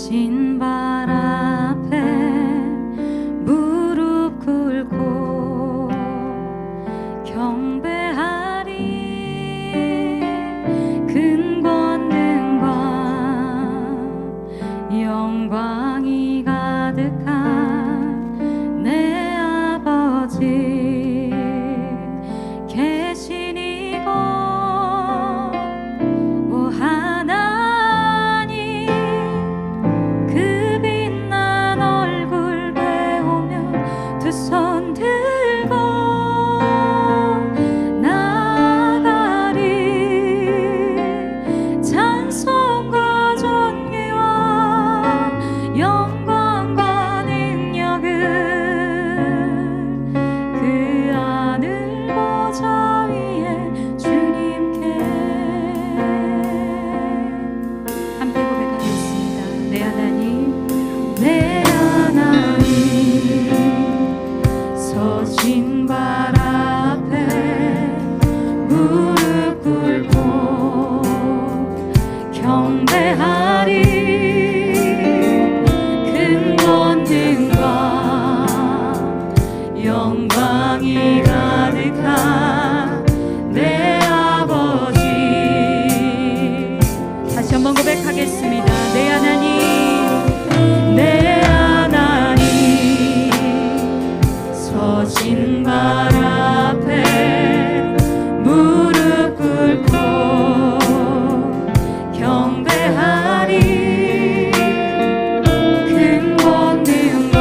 서신 발 앞에 무릎 꿇고 경배하리. 큰 권능과 영광이 가득한 내 아버지 계신 이곳, 오 하나님, 그 빛난 얼굴 배우며 두 손 들고 나가리. 찬송과 존귀와 영광과 능력을 그 하늘 보좌 위에 주님께. 함께 고백하겠습니다. 내 하나님, 내 하나님, 서신 발 앞에 무릎 꿇고 경배하리. 큰 권능과 영광이 가득한 내 아버지. 다시 한번 고백하겠습니다. 내 하나님, 내 하나님, 서신 발 앞에 무릎 꿇고 경배하리. 큰 권능과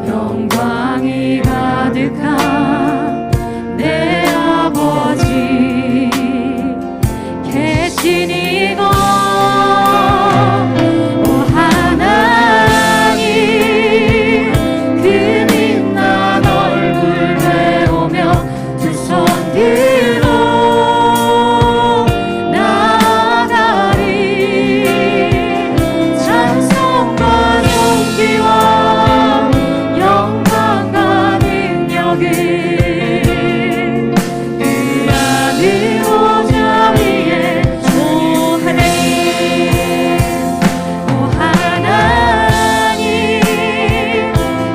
영광이 가득한 내 아버지 계신 이곳, 오 하나님, 그 빛난 얼굴 배우며 두 손 들고 나가리. 찬송과 존귀와 영광과 능력을 그 하늘 보좌 위에. 오 하나님,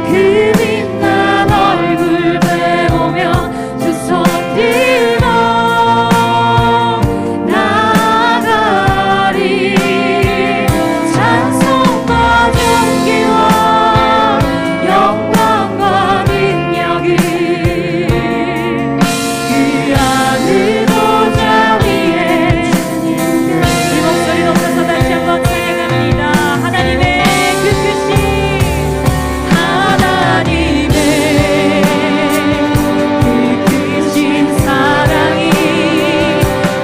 그 빛난 얼굴 배우며 두 손 들고 나가리. 찬송과 존귀와 영광과 능력을 그 하늘 보좌 위에. 이 목소리 높여서 다시 한번 찬양합니다. 하나님의 그 크신, 하나님의 그 크신 사랑이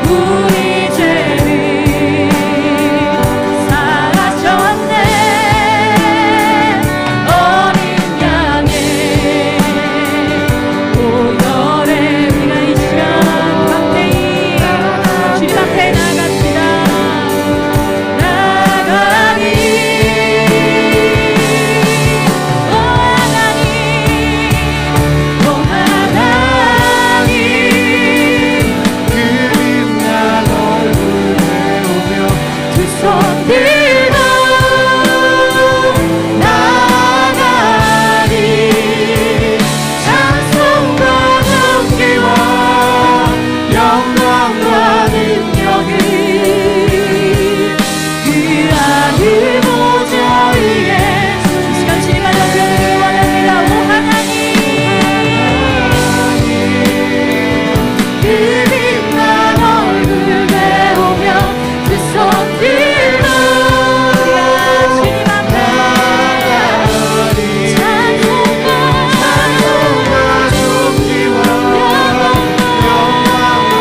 우리 죄를 사하셨네. 어린 양의 보혈에 우리가 이 시간 박대히 주님 앞에 나갑니다. 나가리. 오 하나님, 오 하나님, 그 빛난 얼굴 배우며 두 손 들고 나가리. 찬송과 존귀와 영광과 능력을 그 하늘 보좌 위에. 이 시간 주님 안에 드리기 원합니다. 오 하나님, 그 빛난 얼굴 배우며 두 손 들고 주님 앞에 찬송과 존귀와 영광과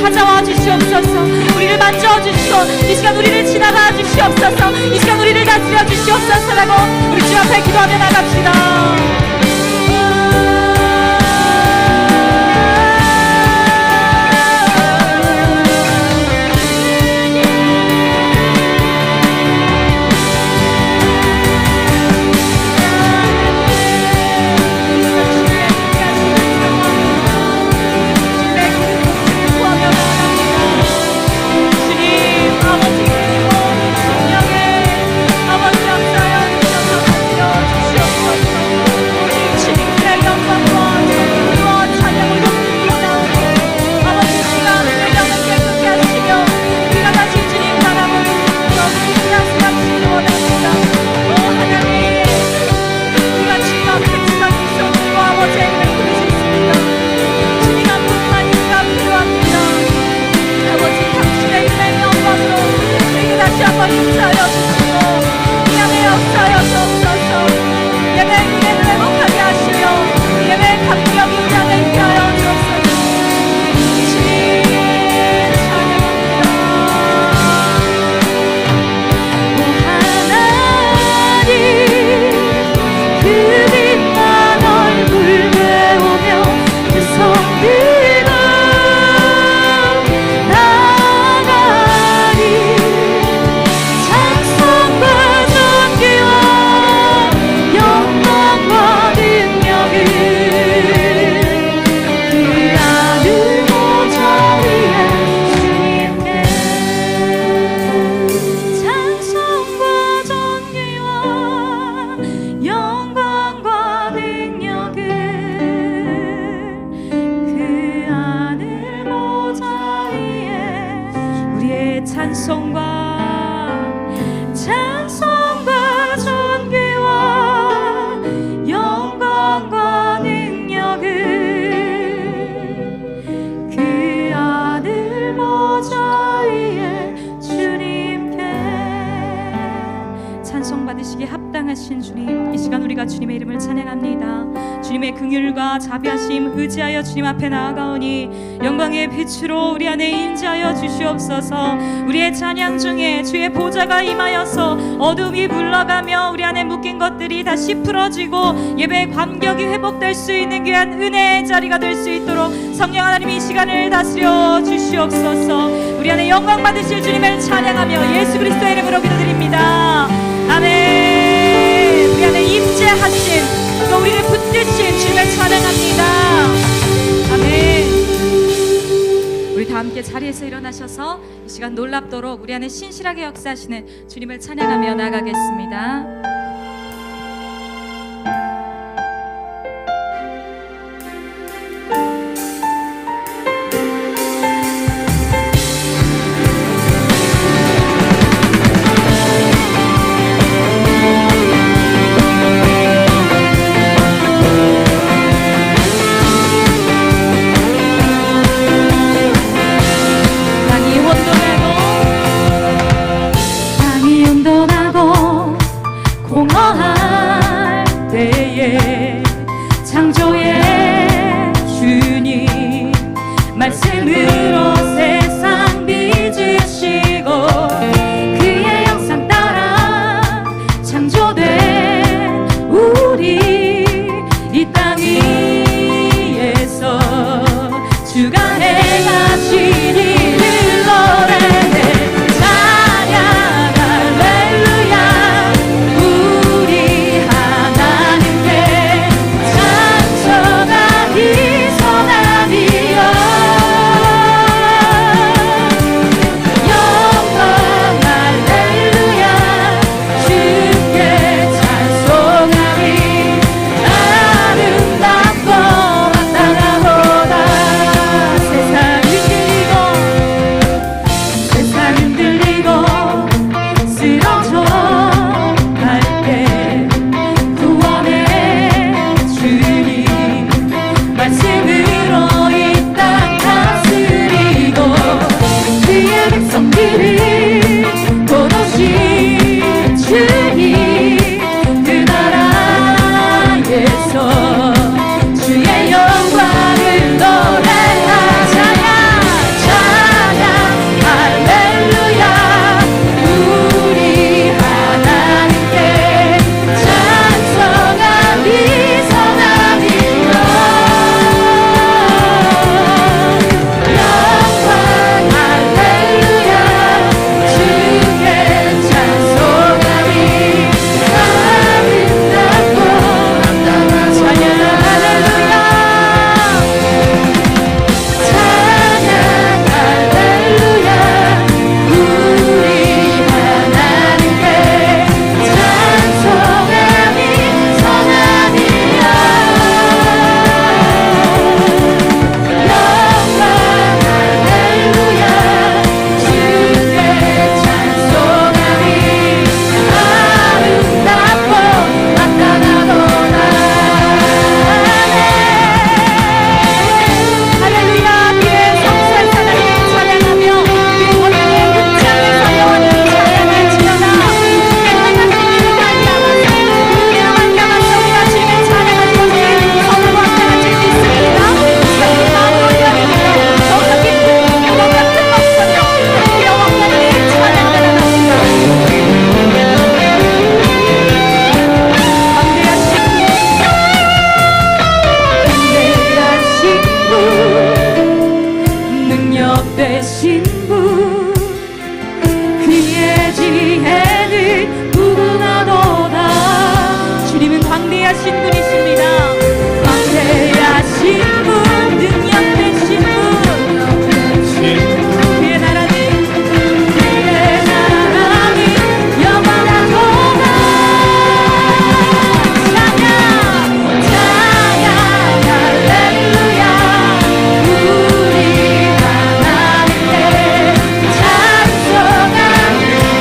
찾아와 주시옵소서. 우리를 만져주시고 이 시간 우리를 지나가 주시옵소서. 이 시간 우리를 다스려 주시옵소서라고 우리 주 앞에 기도하며 나갑시다. 찬송과 존귀와 영광과 능력을 그 아들 보좌 위에 주님께 찬송받으시기에 합당하신 주님, 이 시간 우리가 주님의 이름을 찬양합니다. 주님의 긍휼과 자비하심 의지하여 주님 앞에 나아가오니 영광의 빛으로 우리 안에 임재하여 주시옵소서. 우리의 찬양 중에 주의 보좌가 임하여서 어둠이 물러가며 우리 안에 묶인 것들이 다시 풀어지고 예배의 감격이 회복될 수 있는 귀한 은혜의 자리가 될 수 있도록 성령 하나님 이 시간을 다스려 주시옵소서. 우리 안에 영광 받으실 주님을 찬양하며 예수 그리스도의 이름으로 기도드립니다. 아멘. 우리 안에 임재하신 또 우리를 붙드신 주님을 찬양합니다. 아멘. 우리 다 함께 자리에서 일어나셔서 이 시간 놀랍도록 우리 안에 신실하게 역사하시는 주님을 찬양하며 나가겠습니다. 능력 되신 분 그의 지혜는 무궁하도다. 주님은 광대하신 분이십니다. 광대하신 분 능력 되신 분 그의 나라는 영원하도다. 찬양 찬양 할렐루야. 우리 하나님께 찬송하는 하나님과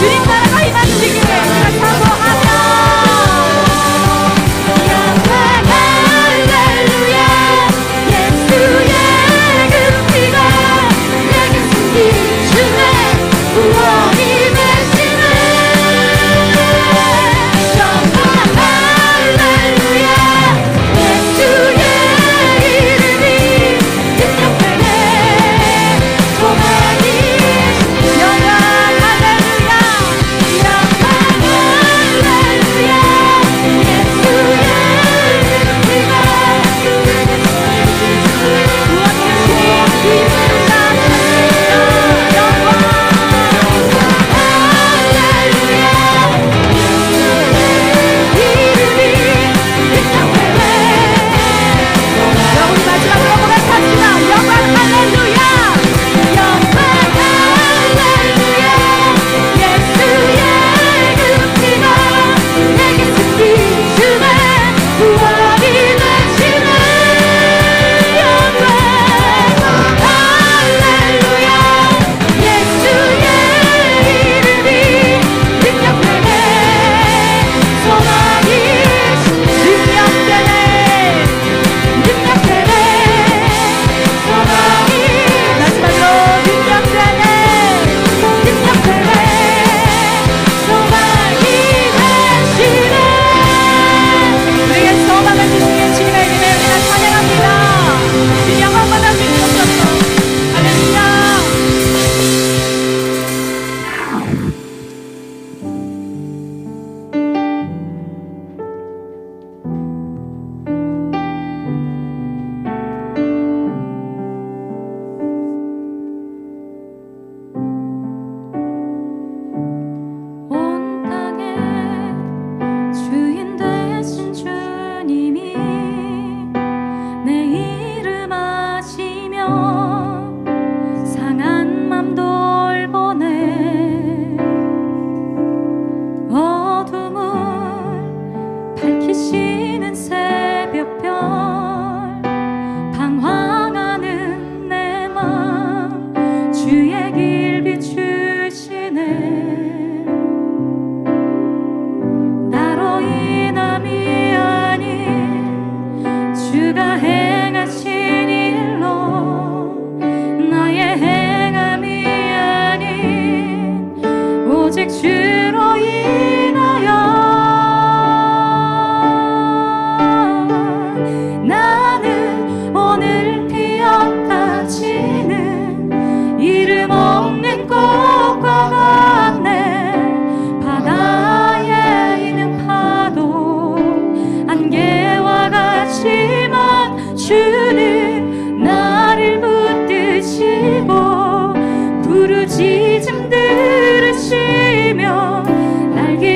주님 주로 인하여 나는 오늘 피었다 지는 이름 없는 꽃과 같네. 바다에 있는 파도 안개와 같지만 주는 나를 붙드시고 부르짖음 들으시며 날개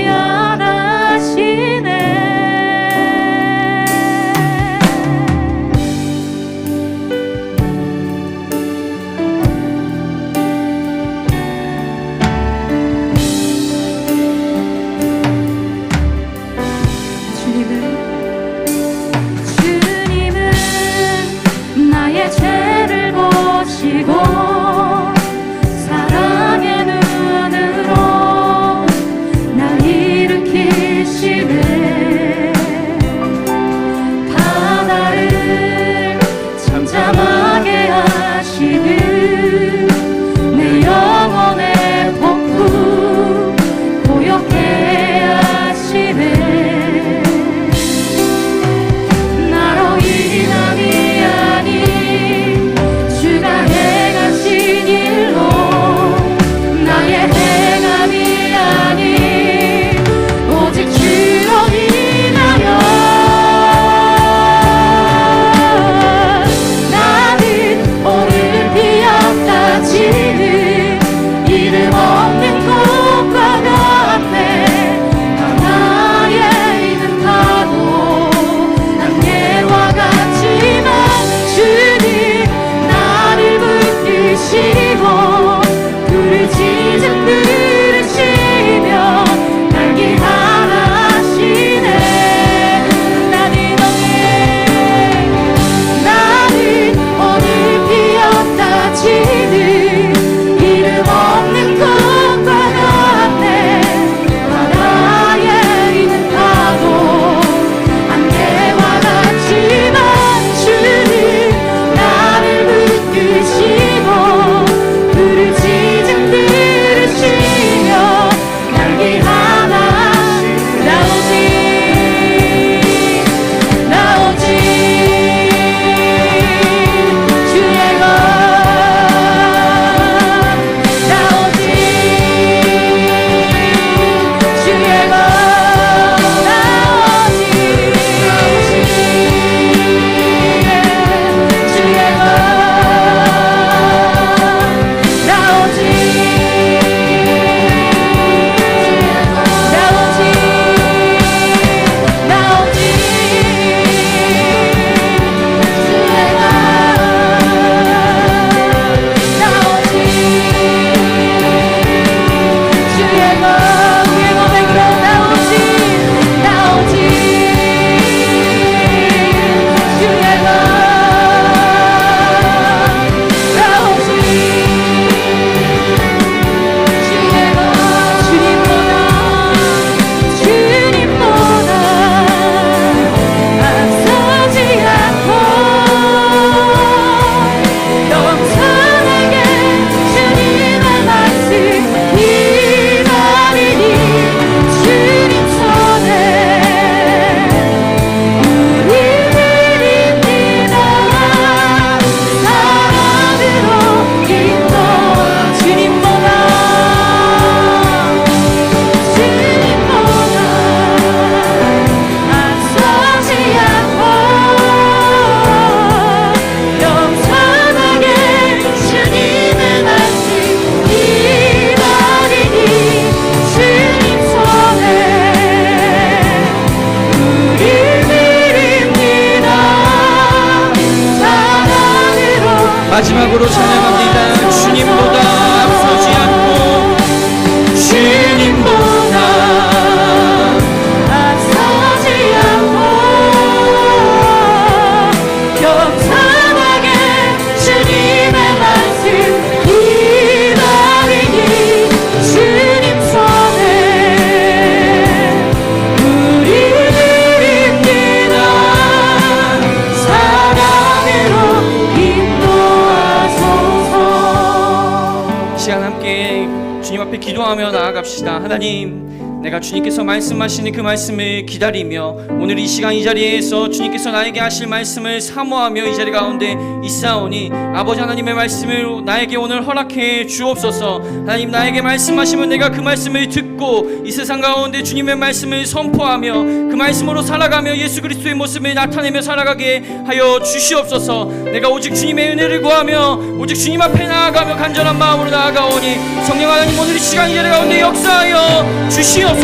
기도합시다. 하나님, 내가 주님께서 말씀하시는 그 말씀을 기다리며 오늘 이 시간 이 자리에서 주님께서 나에게 하실 말씀을 사모하며 이 자리 가운데 있사오니 아버지 하나님의 말씀을 나에게 오늘 허락해 주옵소서. 하나님, 나에게 말씀하시면 내가 그 말씀을 듣고 이 세상 가운데 주님의 말씀을 선포하며 그 말씀으로 살아가며 예수 그리스도의 모습을 나타내며 살아가게 하여 주시옵소서. 내가 오직 주님의 은혜를 구하며 오직 주님 앞에 나아가며 간절한 마음으로 나아가오니 성령 하나님, 오늘 이 시간 이 자리 가운데 역사하여 주시옵소서.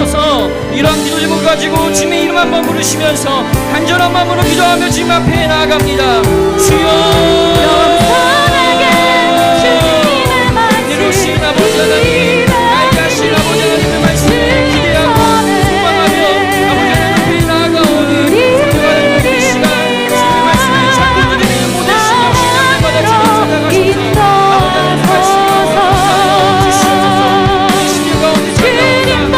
이러한 기도 제목을 가지고 주님의 이름 한번 부르시면서 간절한 마음으로 기도하며 주님 앞에 나아갑니다. 주여, 이루신 아버지 하나님, 나에게 하신 아버지 하나님의 말씀을 기대하고 소망하며 아버지 하나님 앞에 나아가오니 성령 하나님, 이 시간 주님의 말씀을 잡고 드리는 모든 신령 신령마다 주님 찾아가셔서 아버지 하나님의 말씀으로 사랑해 주시옵소서. 이 신령 가운데 찾아옵니다.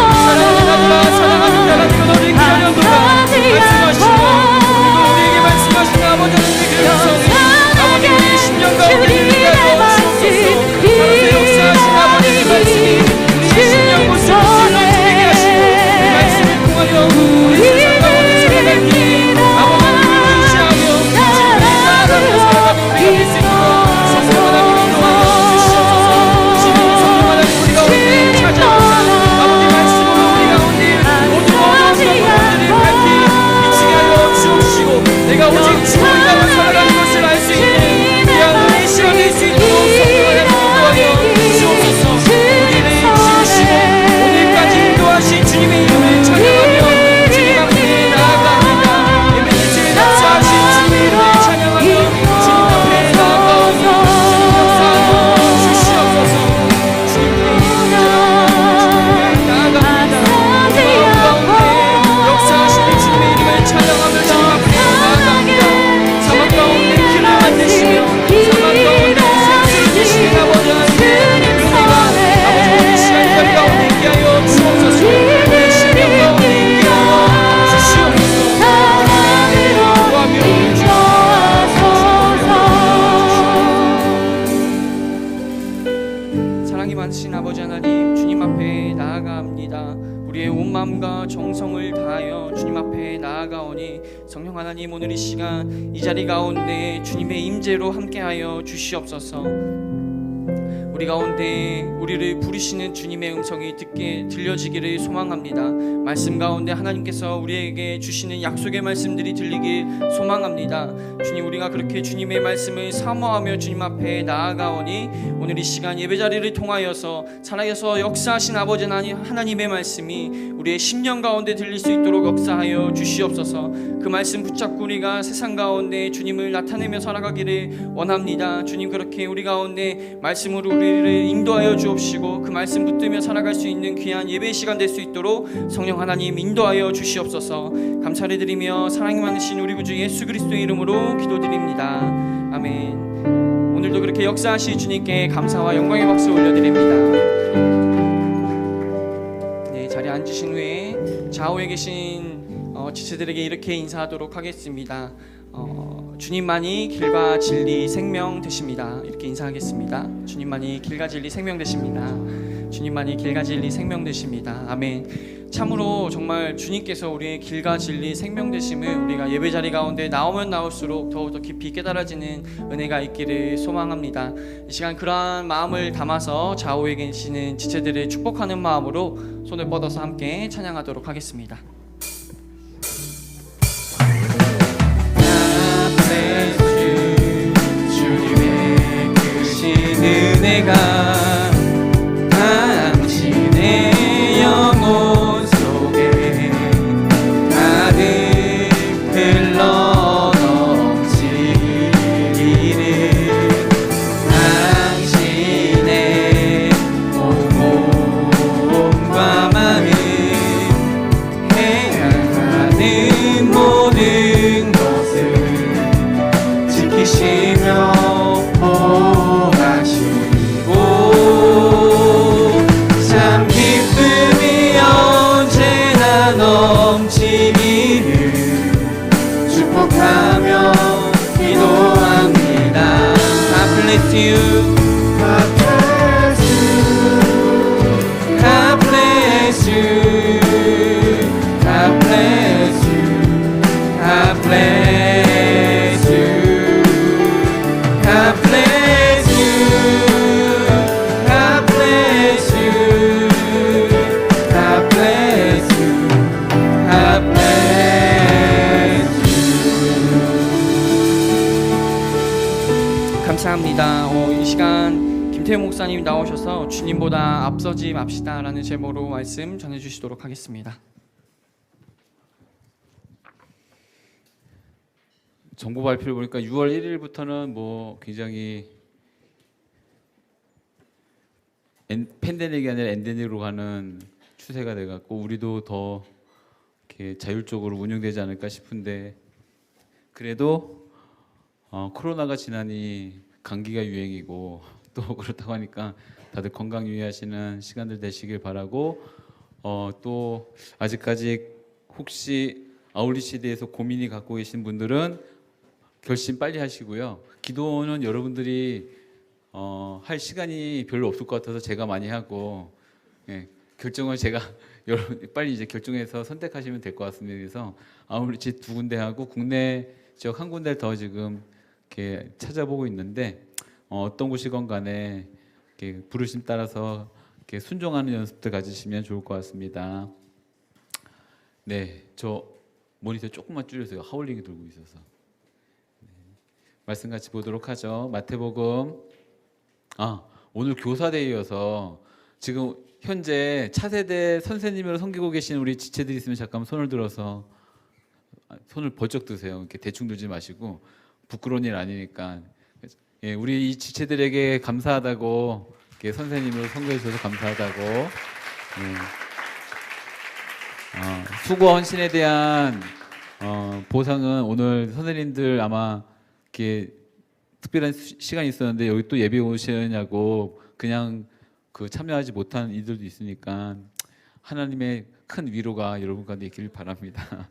사랑하는 나라니까 너를 기다려두라 말씀하시고 그리고 우리에게 말씀하신 아버지 하나님의 그 역사를 아버지 우리의 심령 가운데 들리게 하옵소서. 살아서 역사하신 아버지의 말씀이 우리의 심령 곳을 찔러지게 하시고 그 말씀을 통하여 우리 세상 가운데 살아갈 때 아버지 하나님을 의지하며 주님의 나라를 살아가는 우리가 될 수 있도록 성령 하나님 인도하여 주시옵소서. 주님 성령 하나님, 우리 가운데 찾아오사 아버지 말씀으로 우리 가운데 모든 영혼들을 밝히 비추게 하여 주옵시고 내가 오직 주님과 살아가는 것을 알 수 있는 귀한 은혜의 시간 될 수 있도록 성령 하나님 인도하여 주옵소서. 우리를 지으시고 오늘까지 인도하신 주님의 이름을 찬양하며 주님 앞에 나아갑니다. 예배 예수의 역사하신 주님의 이름을 찬양하며 주님 앞에 나아가오니 주님 역사하여 주시옵소서. 주님의 이름을 나아갑니다. 역사하시는 주님의 이름을 찬양하며 주님 앞에 나아갑니다. 사막 가운데 길을 만드시며 사막 가운데 생수를 주시는 아버지 하나님의 은혜가 아버지 오늘 시간 이 자리 가운데 있게 하여 주옵소서. 우리 심령 가운데 있게 하여 주시옵소서. 구하며 사랑이 많으신 아버지 하나님, 주님 앞에 나아갑니다. 우리의 온 마음과 정성을 다하여 주님 앞에 나아가오니 성령 하나님, 오늘 이 시간 이 자리 가운데 주님의 임재로 함께하여 주시옵소서. 우리 가운데 우리를 부르시는 주님의 음성이 듣게 들려지기를 소망합니다. 말씀 가운데 하나님께서 우리에게 주시는 약속의 말씀들이 들리길 소망합니다. 주님, 우리가 그렇게 주님의 말씀을 사모하며 주님 앞에 나아가오니 오늘 이 시간 예배자리를 통하여서 살아서 역사하신 아버지 하나님의 말씀이 우리의 심령 가운데 들릴 수 있도록 역사하여 주시옵소서. 그 말씀 붙잡고 우리가 세상 가운데 주님을 나타내며 살아가기를 원합니다. 주님, 그렇게 우리 가운데 말씀으로 우리를 인도하여 주옵시고 그 말씀 붙들며 살아갈 수 있는 귀한 예배 시간 될 수 있도록 성령 하나님 인도하여 주시옵소서. 감사를 드리며 사랑이 많으신 우리 구주 예수 그리스도의 이름으로 기도드립니다. 아멘. 오늘도 그렇게 역사하신 주님께 감사와 영광의 박수 올려드립니다. 네, 자리에 앉으신 후에 좌우에 계신 지체들에게 이렇게 인사하도록 하겠습니다. 주님만이 길과 진리 생명 되십니다. 이렇게 인사하겠습니다. 주님만이 길과 진리 생명 되십니다. 주님만이 길과 진리 생명 되십니다. 아멘. 참으로 정말 주님께서 우리의 길과 진리 생명 되심을 우리가 예배자리 가운데 나오면 나올수록 더욱더 깊이 깨달아지는 은혜가 있기를 소망합니다. 이 시간 그러한 마음을 담아서 좌우에 계시는 지체들을 축복하는 마음으로 손을 뻗어서 함께 찬양하도록 하겠습니다. 주님의 크신 은혜가 당신의 영혼 속에 가득 흘러 넘치기를 당신의 몸과 마음 행하는 모든 것을 지키시며 보하시고 참 기쁨이 언제나 넘치기를 축복하며 기도합니다. God bless you. God bless you. God bless 김태우 목사님 나오셔서 주님보다 앞서지 맙시다라는 제목으로 말씀 전해주시도록 하겠습니다. 정부 발표를 보니까 6월 1일부터는 뭐 굉장히 팬데믹이 아니라 엔데믹으로 가는 추세가 돼갖고 우리도 더 이렇게 자율적으로 운영되지 않을까 싶은데, 그래도 코로나가 지나니 감기가 유행이고 또 그렇다고 하니까 다들 건강 유의하시는 시간들 되시길 바라고, 또 아직까지 혹시 아울리시에 대해서 고민이 갖고 계신 분들은 결심 빨리 하시고요. 기도는 여러분들이 할 시간이 별로 없을 것 같아서 제가 많이 하고, 결정을 제가 빨리 이제 결정해서 선택하시면 될 것 같습니다. 그래서 아울리시 2군데 하고 국내 지역 1군데를 더 지금 이렇게 찾아보고 있는데, 어떤 곳이건 간에 이렇게 부르심 따라서 이렇게 순종하는 연습들 가지시면 좋을 것 같습니다. 네, 저 모니터 조금만 줄여서요. 하울링이 돌고 있어서. 네, 말씀 같이 보도록 하죠. 마태복음. 오늘 교사데이여서 지금 현재 차세대 선생님으로 섬기고 계신 우리 지체들이 있으면 잠깐 손을 들어서, 손을 번쩍 드세요. 이렇게 대충 들지 마시고, 부끄러운 일 아니니까. 예, 우리 이 지체들에게 감사하다고, 이렇게 선생님으로 섬겨 주셔서 감사하다고. 수고와 헌신에 대한 보상은 오늘 선생님들 아마 이렇게 특별한 시간이 있었는데 여기 또 예배 오시냐고 그냥 참여하지 못한 이들도 있으니까 하나님의 큰 위로가 여러분 가운데 있기를 바랍니다.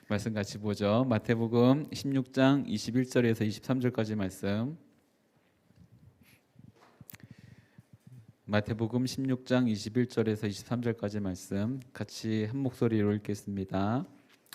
말씀 같이 보죠. 마태복음 16장 21절에서 23절까지 말씀. 마태복음 16장 21절에서 23절까지 말씀 같이 한 목소리로 읽겠습니다.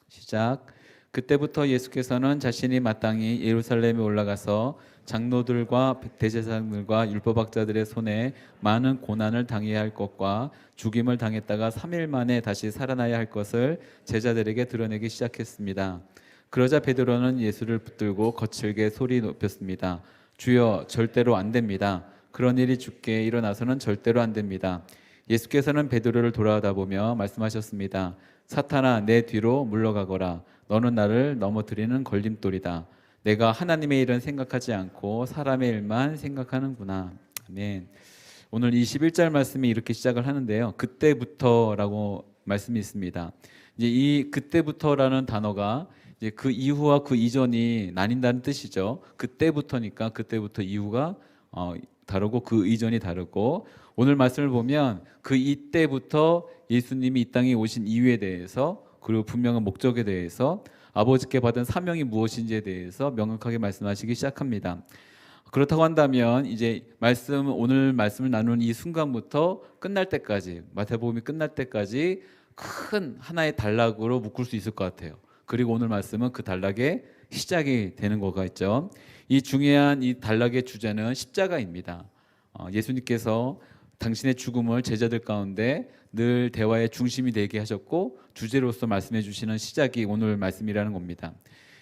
시작. 그때부터 예수께서는 자신이 마땅히 예루살렘에 올라가서 장로들과 대제사장들과 율법학자들의 손에 많은 고난을 당해야 할 것과 죽임을 당했다가 3일 만에 다시 살아나야 할 것을 제자들에게 드러내기 시작했습니다. 그러자 베드로는 예수를 붙들고 거칠게 소리 높였습니다. 주여, 절대로 안 됩니다. 그런 일이 주께 일어나서는 절대로 안 됩니다. 예수께서는 베드로를 돌아다보며 말씀하셨습니다. 사탄아, 내 뒤로 물러가거라. 너는 나를 넘어뜨리는 걸림돌이다. 내가 하나님의 일은 생각하지 않고 사람의 일만 생각하는구나. 아멘. 오늘 21절 말씀이 이렇게 시작을 하는데요. 그때부터라고 말씀이 있습니다. 이제 이 그때부터라는 단어가 이제 그 이후와 그 이전이 나뉜다는 뜻이죠. 그때부터니까 그때부터 이후가 다르고 그 이전이 다르고, 오늘 말씀을 보면 그 이때부터 예수님이 이 땅에 오신 이유에 대해서, 그리고 분명한 목적에 대해서, 아버지께 받은 사명이 무엇인지에 대해서 명확하게 말씀하시기 시작합니다. 그렇다고 한다면 이제 오늘 말씀을 나누는 이 순간부터 끝날 때까지, 마태복음이 끝날 때까지 큰 하나의 단락으로 묶을 수 있을 것 같아요. 그리고 오늘 말씀은 그 단락의 시작이 되는 거가 있죠. 이 중요한 이 단락의 주제는 십자가입니다. 예수님께서 당신의 죽음을 제자들 가운데 늘 대화의 중심이 되게 하셨고, 주제로서 말씀해 주시는 시작이 오늘 말씀이라는 겁니다.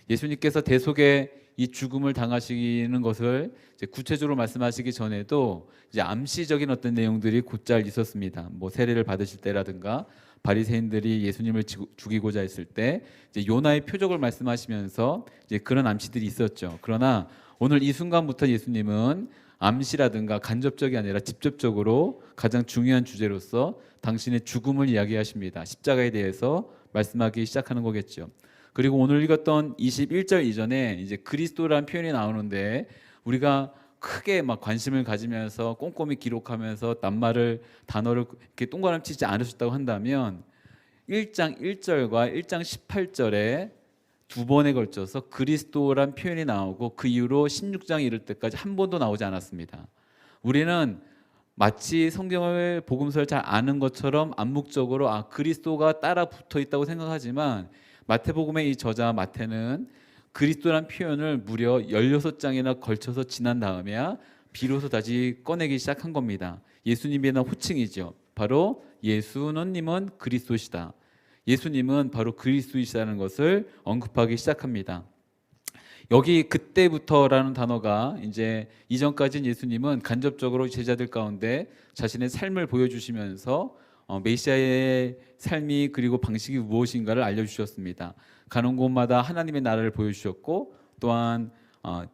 예수님께서 대속의 이 죽음을 당하시는 것을 이제 구체적으로 말씀하시기 전에도 이제 암시적인 어떤 내용들이 곧잘 있었습니다. 뭐 세례를 받으실 때라든가 바리새인들이 예수님을 죽이고자 했을 때 이제 요나의 표적을 말씀하시면서 이제 그런 암시들이 있었죠. 그러나 오늘 이 순간부터 예수님은 암시라든가 간접적이 아니라 직접적으로 가장 중요한 주제로서 당신의 죽음을 이야기하십니다. 십자가에 대해서 말씀하기 시작하는 거겠죠. 그리고 오늘 읽었던 21절 이전에 이제 그리스도라는 표현이 나오는데, 우리가 크게 막 관심을 가지면서 꼼꼼히 기록하면서 단어를 이렇게 동그라미 치지 않으셨다고 한다면 1장 1절과 1장 18절에 두 번에 걸쳐서 그리스도란 표현이 나오고, 그 이후로 16장 이를 때까지 한 번도 나오지 않았습니다. 우리는 마치 성경을 복음서를 잘 아는 것처럼 암묵적으로 그리스도가 따라 붙어 있다고 생각하지만, 마태복음의 이 저자 마태는 그리스도란 표현을 무려 16장이나 걸쳐서 지난 다음에야 비로소 다시 꺼내기 시작한 겁니다. 예수님에 대한 호칭이죠. 바로 예수님은 그리스도시다. 예수님은 바로 그리스도이시다는 것을 언급하기 시작합니다. 여기 그때부터라는 단어가 이제 이전까지는 예수님은 간접적으로 제자들 가운데 자신의 삶을 보여주시면서 메시아의 삶이 그리고 방식이 무엇인가를 알려주셨습니다. 가는 곳마다 하나님의 나라를 보여주셨고 또한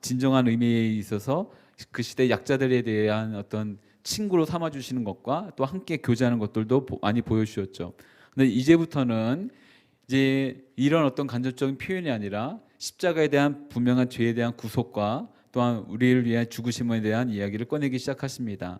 진정한 의미에 있어서 그 시대 약자들에 대한 어떤 친구로 삼아주시는 것과 또 함께 교제하는 것들도 많이 보여주셨죠. 근데 이제부터는 이제 이런 어떤 간접적인 표현이 아니라 십자가에 대한 분명한 죄에 대한 구속과 또한 우리를 위한 죽으심에 대한 이야기를 꺼내기 시작하십니다.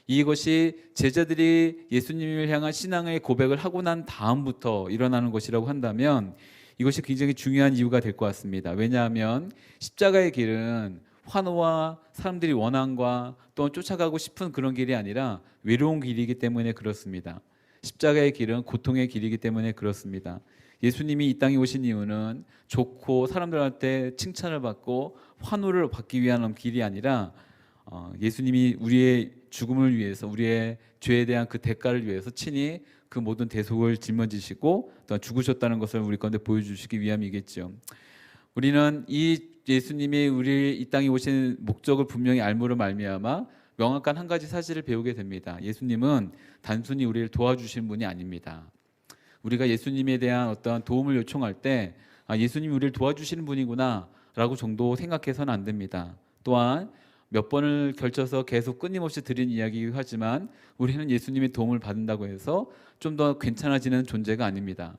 이것이 제자들이 예수님을 향한 신앙의 고백을 하고 난 다음부터 일어나는 것이라고 한다면 이것이 굉장히 중요한 이유가 될 것 같습니다. 왜냐하면 십자가의 길은 환호와 사람들이 원함과 또 쫓아가고 싶은 그런 길이 아니라 외로운 길이기 때문에 그렇습니다. 십자가의 길은 고통의 길이기 때문에 그렇습니다. 예수님이 이 땅에 오신 이유는 좋고 사람들한테 칭찬을 받고 환호를 받기 위한 길이 아니라 예수님이 우리의 죽음을 위해서 우리의 죄에 대한 그 대가를 위해서 친히 그 모든 대속을 짊어지시고 또 죽으셨다는 것을 우리 가운데 보여주시기 위함이겠죠. 우리는 이 예수님이 우리 이 땅에 오신 목적을 분명히 알므로 말미암아 명확한 한 가지 사실을 배우게 됩니다. 예수님은 단순히 우리를 도와주시는 분이 아닙니다. 우리가 예수님에 대한 어떠한 도움을 요청할 때 예수님이 우리를 도와주시는 분이구나 라고 정도 생각해서는 안 됩니다. 또한 몇 번을 걸쳐서 계속 끊임없이 드린 이야기이긴 하지만 우리는 예수님의 도움을 받는다고 해서 좀 더 괜찮아지는 존재가 아닙니다.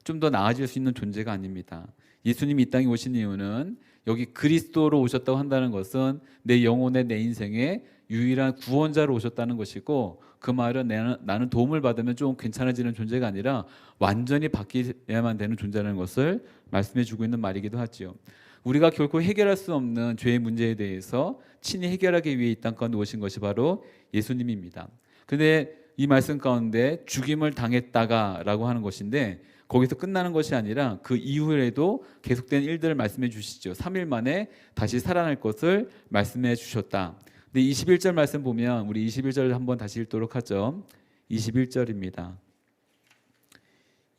좀 더 나아질 수 있는 존재가 아닙니다. 예수님이 이 땅에 오신 이유는 여기 그리스도로 오셨다고 한다는 것은 내 영혼의 내 인생의 유일한 구원자로 오셨다는 것이고 그 말은 나는 도움을 받으면 좀 괜찮아지는 존재가 아니라 완전히 바뀌어야만 되는 존재라는 것을 말씀해 주고 있는 말이기도 하죠. 우리가 결코 해결할 수 없는 죄의 문제에 대해서 친히 해결하기 위해 이 땅 가운데 오신 것이 바로 예수님입니다. 근데 이 말씀 가운데 죽임을 당했다가라고 하는 것인데 거기서 끝나는 것이 아니라 그 이후에도 계속된 일들을 말씀해 주시죠. 3일 만에 다시 살아날 것을 말씀해 주셨다. 근데 21절 말씀 보면 우리 21절 한번 다시 읽도록 하죠. 21절입니다.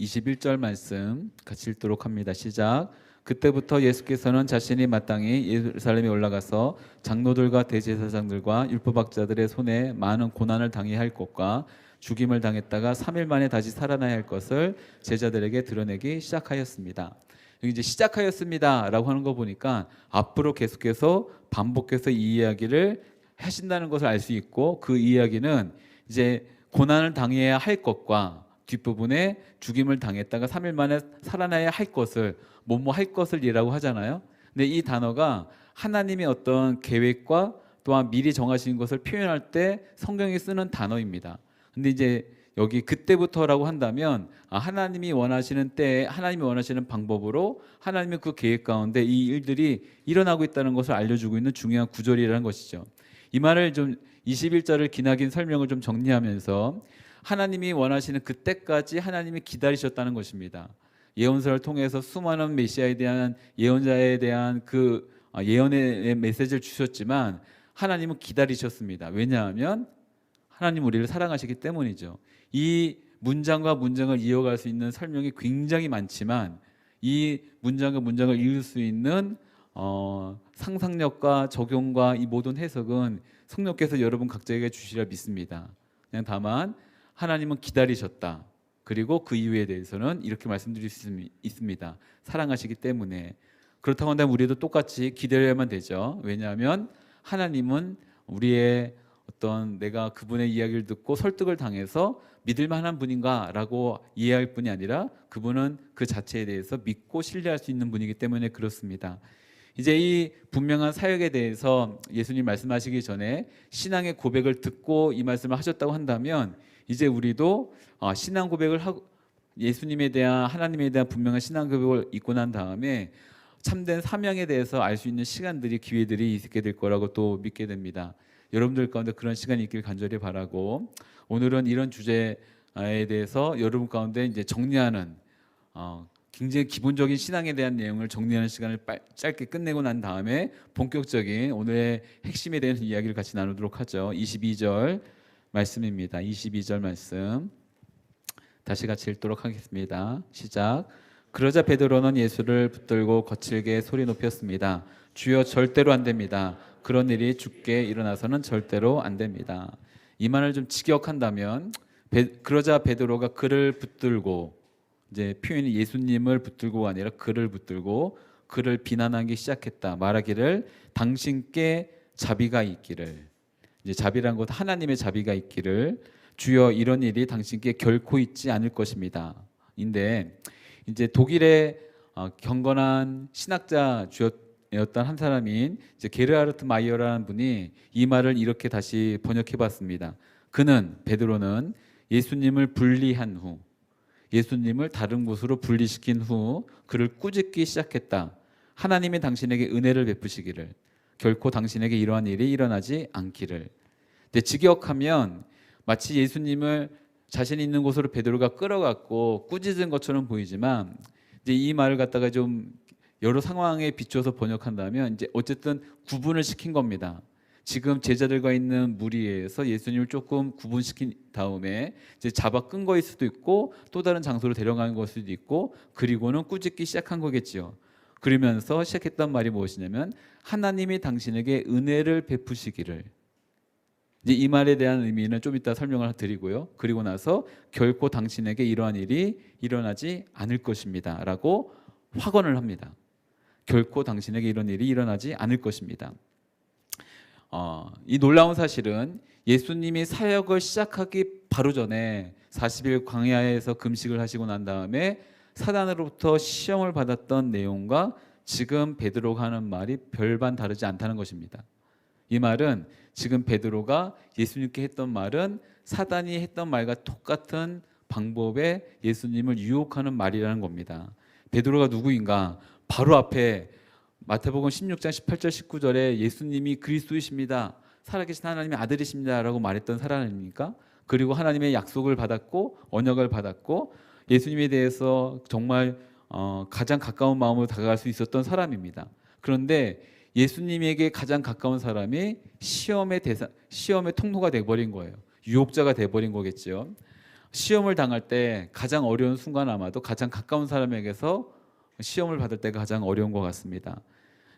21절 말씀 같이 읽도록 합니다. 시작. 그때부터 예수께서는 자신이 마땅히 예루살렘에 올라가서 장로들과 대제사장들과 율법학자들의 손에 많은 고난을 당해야 할 것과 죽임을 당했다가 3일 만에 다시 살아나야 할 것을 제자들에게 드러내기 시작하였습니다. 여기 이제 시작하였습니다라고 하는 거 보니까 앞으로 계속해서 반복해서 이 이야기를 하신다는 것을 알 수 있고 그 이야기는 이제 고난을 당해야 할 것과 뒷부분에 죽임을 당했다가 3일 만에 살아나야 할 것을 뭐뭐 할 것을이라고 하잖아요. 근데 이 단어가 하나님의 어떤 계획과 또한 미리 정하신 것을 표현할 때 성경이 쓰는 단어입니다. 근데 이제 여기 그때부터라고 한다면 하나님이 원하시는 때에 하나님이 원하시는 방법으로 하나님의 그 계획 가운데 이 일들이 일어나고 있다는 것을 알려주고 있는 중요한 구절이라는 것이죠. 이 말을 좀 21절을 기나긴 설명을 좀 정리하면서 하나님이 원하시는 그때까지 하나님이 기다리셨다는 것입니다. 예언서를 통해서 수많은 메시아에 대한 예언자에 대한 그 예언의 메시지를 주셨지만 하나님은 기다리셨습니다. 왜냐하면 하나님 우리를 사랑하시기 때문이죠. 이 문장과 문장을 이어갈 수 있는 설명이 굉장히 많지만 이 문장과 문장을 이을 수 있는 상상력과 적용과 이 모든 해석은 성령께서 여러분 각자에게 주시리라 믿습니다. 그냥 다만 하나님은 기다리셨다. 그리고 그 이유에 대해서는 이렇게 말씀드릴 수 있습니다. 사랑하시기 때문에. 그렇다고 한다면 우리도 똑같이 기다려야만 되죠. 왜냐하면 하나님은 우리의 어떤 내가 그분의 이야기를 듣고 설득을 당해서 믿을 만한 분인가라고 이해할 뿐이 아니라 그분은 그 자체에 대해서 믿고 신뢰할 수 있는 분이기 때문에 그렇습니다. 이제 이 분명한 사역에 대해서 예수님 말씀하시기 전에 신앙의 고백을 듣고 이 말씀을 하셨다고 한다면 이제 우리도 신앙 고백을 하고 예수님에 대한 하나님에 대한 분명한 신앙 고백을 잊고 난 다음에 참된 사명에 대해서 알 수 있는 시간들이 기회들이 있게 될 거라고 또 믿게 됩니다. 여러분들 가운데 그런 시간이 있길 간절히 바라고 오늘은 이런 주제에 대해서 여러분 가운데 이제 정리하는 굉장히 기본적인 신앙에 대한 내용을 정리하는 시간을 짧게 끝내고 난 다음에 본격적인 오늘의 핵심에 대한 이야기를 같이 나누도록 하죠. 22절 말씀입니다. 22절 말씀 다시 같이 읽도록 하겠습니다. 시작. 그러자 베드로는 예수를 붙들고 거칠게 소리 높였습니다. 주여, 절대로 안 됩니다. 그런 일이 주께 일어나서는 절대로 안 됩니다. 이 말을 좀 직역한다면, 그러자 베드로가 그를 붙들고, 이제 표현이 예수님을 붙들고가 아니라 그를 붙들고 그를 비난하기 시작했다. 말하기를 당신께 자비가 있기를, 이제 자비란 것 하나님의 자비가 있기를, 주여 이런 일이 당신께 결코 있지 않을 것입니다. 인데 이제 독일의 경건한 신학자 주였던 한 사람인 이제 게르하르트 마이어라는 분이 이 말을 이렇게 다시 번역해봤습니다. 그는, 베드로는 예수님을 분리한 후, 예수님을 다른 곳으로 분리시킨 후 그를 꾸짖기 시작했다. 하나님이 당신에게 은혜를 베푸시기를, 결코 당신에게 이러한 일이 일어나지 않기를. 근데 직역하면 마치 예수님을 자신이 있는 곳으로 베드로가 끌어갔고 꾸짖은 것처럼 보이지만, 이제 이 말을 갖다가 좀 여러 상황에 비춰서 번역한다면 이제 어쨌든 구분을 시킨 겁니다. 지금 제자들과 있는 무리에서 예수님을 조금 구분시킨 다음에 이제 잡아 끈 거일 수도 있고 또 다른 장소로 데려가는 것일 수도 있고, 그리고는 꾸짖기 시작한 거겠지요. 그러면서 시작했던 말이 무엇이냐면 하나님이 당신에게 은혜를 베푸시기를. 이제 이 말에 대한 의미는 좀 이따 설명을 드리고요. 그리고 나서 결코 당신에게 이러한 일이 일어나지 않을 것입니다 라고 확언을 합니다. 결코 당신에게 이런 일이 일어나지 않을 것입니다. 이 놀라운 사실은 예수님이 사역을 시작하기 바로 전에 40일 광야에서 금식을 하시고 난 다음에 사단으로부터 시험을 받았던 내용과 지금 베드로가 하는 말이 별반 다르지 않다는 것입니다. 이 말은 지금 베드로가 예수님께 했던 말은 사단이 했던 말과 똑같은 방법에 예수님을 유혹하는 말이라는 겁니다. 베드로가 누구인가? 바로 앞에 마태복음 16장 18절 19절에 예수님이 그리스도이십니다, 살아계신 하나님의 아들이십니다 라고 말했던 사람 아닙니까? 그리고 하나님의 약속을 받았고 언약을 받았고 예수님에 대해서 정말 가장 가까운 마음으로 다가갈 수 있었던 사람입니다. 그런데 예수님에게 가장 가까운 사람이 시험의 통로가 돼버린 거예요. 유혹자가 돼버린 거겠죠. 시험을 당할 때 가장 어려운 순간, 아마도 가장 가까운 사람에게서 시험을 받을 때가 가장 어려운 것 같습니다.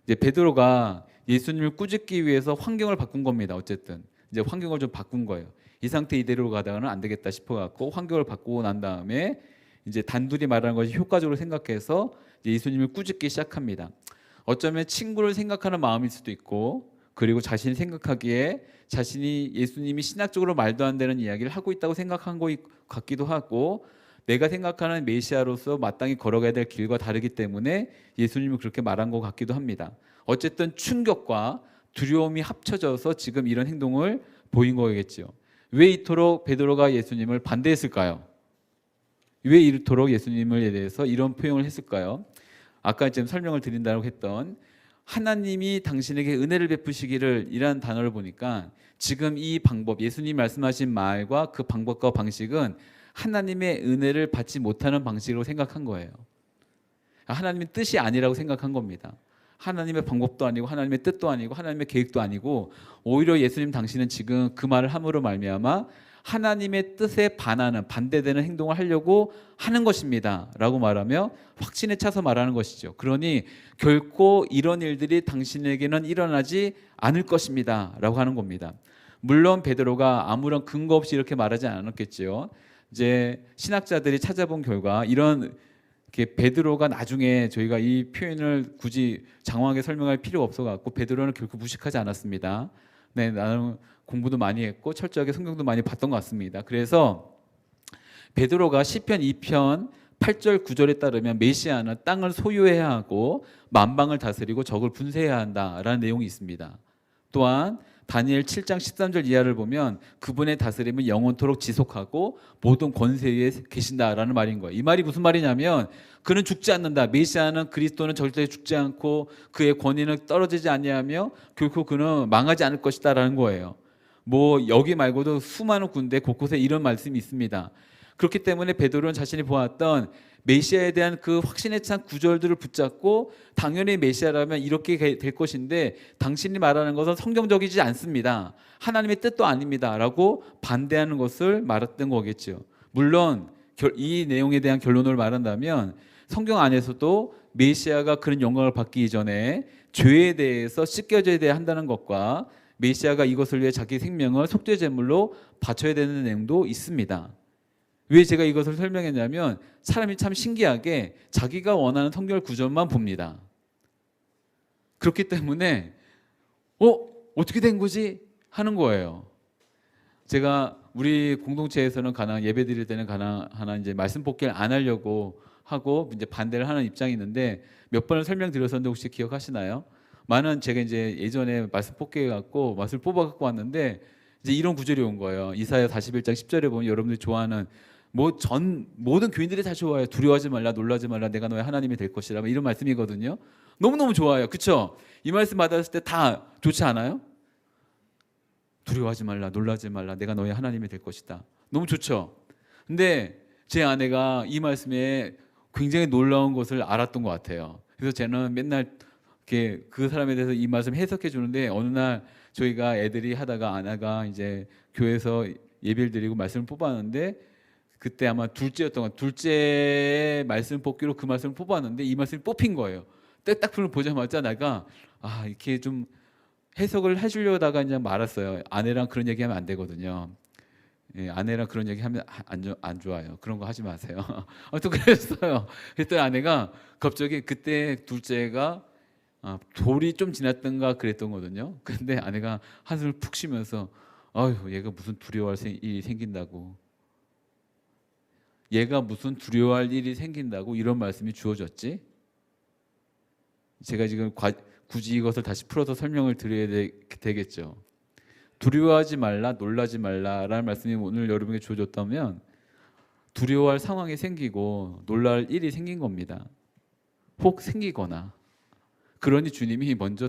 이제 베드로가 예수님을 꾸짖기 위해서 환경을 바꾼 겁니다. 어쨌든 이제 환경을 좀 바꾼 거예요. 이 상태 이대로 가다가는 안 되겠다 싶어갖고 환경을 바꾸고 난 다음에 이제 단둘이 말하는 것이 효과적으로 생각해서 예수님을 꾸짖기 시작합니다. 어쩌면 친구를 생각하는 마음일 수도 있고, 그리고 자신이 생각하기에 자신이 예수님이 신학적으로 말도 안 되는 이야기를 하고 있다고 생각한 것 같기도 하고, 내가 생각하는 메시아로서 마땅히 걸어가야 될 길과 다르기 때문에 예수님이 그렇게 말한 것 같기도 합니다. 어쨌든 충격과 두려움이 합쳐져서 지금 이런 행동을 보인 거겠죠. 왜 이토록 베드로가 예수님을 반대했을까요? 왜 이토록 예수님에 대해서 이런 표현을 했을까요? 아까 지금 설명을 드린다고 했던 하나님이 당신에게 은혜를 베푸시기를 이라는 단어를 보니까 지금 이 방법, 예수님이 말씀하신 말과 그 방법과 방식은 하나님의 은혜를 받지 못하는 방식으로 생각한 거예요. 하나님의 뜻이 아니라고 생각한 겁니다. 하나님의 방법도 아니고 하나님의 뜻도 아니고 하나님의 계획도 아니고, 오히려 예수님 당신은 지금 그 말을 함으로 말미암아 하나님의 뜻에 반대되는 행동을 하려고 하는 것입니다 라고 말하며 확신에 차서 말하는 것이죠. 그러니 결코 이런 일들이 당신에게는 일어나지 않을 것입니다 라고 하는 겁니다. 물론 베드로가 아무런 근거 없이 이렇게 말하지 않았겠죠. 이제 신학자들이 찾아본 결과 이런 베드로가 나중에, 저희가 이 표현을 굳이 장황하게 설명할 필요가 없어갖고 베드로는 결코 무식하지 않았습니다. 네, 나는 공부도 많이 했고 철저하게 성경도 많이 봤던 것 같습니다. 그래서 베드로가 시편 2편 8절 9절에 따르면 메시아는 땅을 소유해야 하고 만방을 다스리고 적을 분쇄해야 한다라는 내용이 있습니다. 또한 다니엘 7장 13절 이하를 보면 그분의 다스림은 영원토록 지속하고 모든 권세 위에 계신다라는 말인 거예요. 이 말이 무슨 말이냐면 그는 죽지 않는다. 메시아는, 그리스도는 절대 죽지 않고 그의 권위는 떨어지지 아니하며 결코 그는 망하지 않을 것이다라는 거예요. 뭐 여기 말고도 수많은 군데 곳곳에 이런 말씀이 있습니다. 그렇기 때문에 베드로는 자신이 보았던 메시아에 대한 그 확신에 찬 구절들을 붙잡고 당연히 메시아라면 이렇게 될 것인데 당신이 말하는 것은 성경적이지 않습니다, 하나님의 뜻도 아닙니다 라고 반대하는 것을 말했던 거겠죠. 물론 이 내용에 대한 결론을 말한다면 성경 안에서도 메시아가 그런 영광을 받기 이전에 죄에 대해서 씻겨져야 한다는 것과 메시아가 이것을 위해 자기 생명을 속죄 제물로 바쳐야 되는 내용도 있습니다. 왜 제가 이것을 설명했냐면 사람이 참 신기하게 자기가 원하는 성경 구절만 봅니다. 그렇기 때문에 어떻게 된 거지? 하는 거예요. 제가 우리 공동체에서는 가나 예배 드릴 때는 가나 이제 말씀 뽑기를 안 하려고 하고 이제 반대를 하는 입장이 있는데 몇 번을 설명드렸었는데 혹시 기억하시나요? 많은 제가 이제 예전에 말씀 뽑기 갖고 말씀 뽑아 갖고 왔는데 이제 이런 구절이 온 거예요. 이사야 41장 10절에 보면 여러분들이 좋아하는 모든 교인들이 다 좋아해요. 두려워하지 말라, 놀라지 말라, 내가 너의 하나님이 될 것이라, 이런 말씀이거든요. 너무너무 좋아요. 그렇죠? 이 말씀 받았을 때 다 좋지 않아요? 두려워하지 말라, 놀라지 말라, 내가 너의 하나님이 될 것이다. 너무 좋죠? 근데 제 아내가 이 말씀에 굉장히 놀라운 것을 알았던 것 같아요. 그래서 저는 맨날 이렇게 그 사람에 대해서 이 말씀 해석해 주는데 어느 날 저희가 애들이 하다가 아내가 이제 교회에서 예배를 드리고 말씀을 뽑았는데 그때 아마 둘째 말씀 뽑기로 그 말씀을 뽑았는데 이 말씀이 뽑힌 거예요. 딱 보자마자 내가 이렇게 좀 해석을 해주려다가 그냥 말았어요. 아내랑 그런 얘기하면 안 되거든요. 예, 아내랑 그런 얘기하면 안 좋아요. 그런 거 하지 마세요. 또 그랬어요. 그랬더니 아내가 갑자기 그때 둘째가 돌이 좀 지났던가 그랬던 거거든요. 근데 아내가 한숨을 푹 쉬면서 얘가 무슨 두려워할 일이 생긴다고. 얘가 무슨 두려워할 일이 생긴다고 이런 말씀이 주어졌지? 제가 지금 굳이 이것을 다시 풀어서 설명을 드려야 되겠죠. 두려워하지 말라, 놀라지 말라라는 말씀이 오늘 여러분에게 주어졌다면 두려워할 상황이 생기고 놀랄 일이 생긴 겁니다. 혹 생기거나. 그러니 주님이 먼저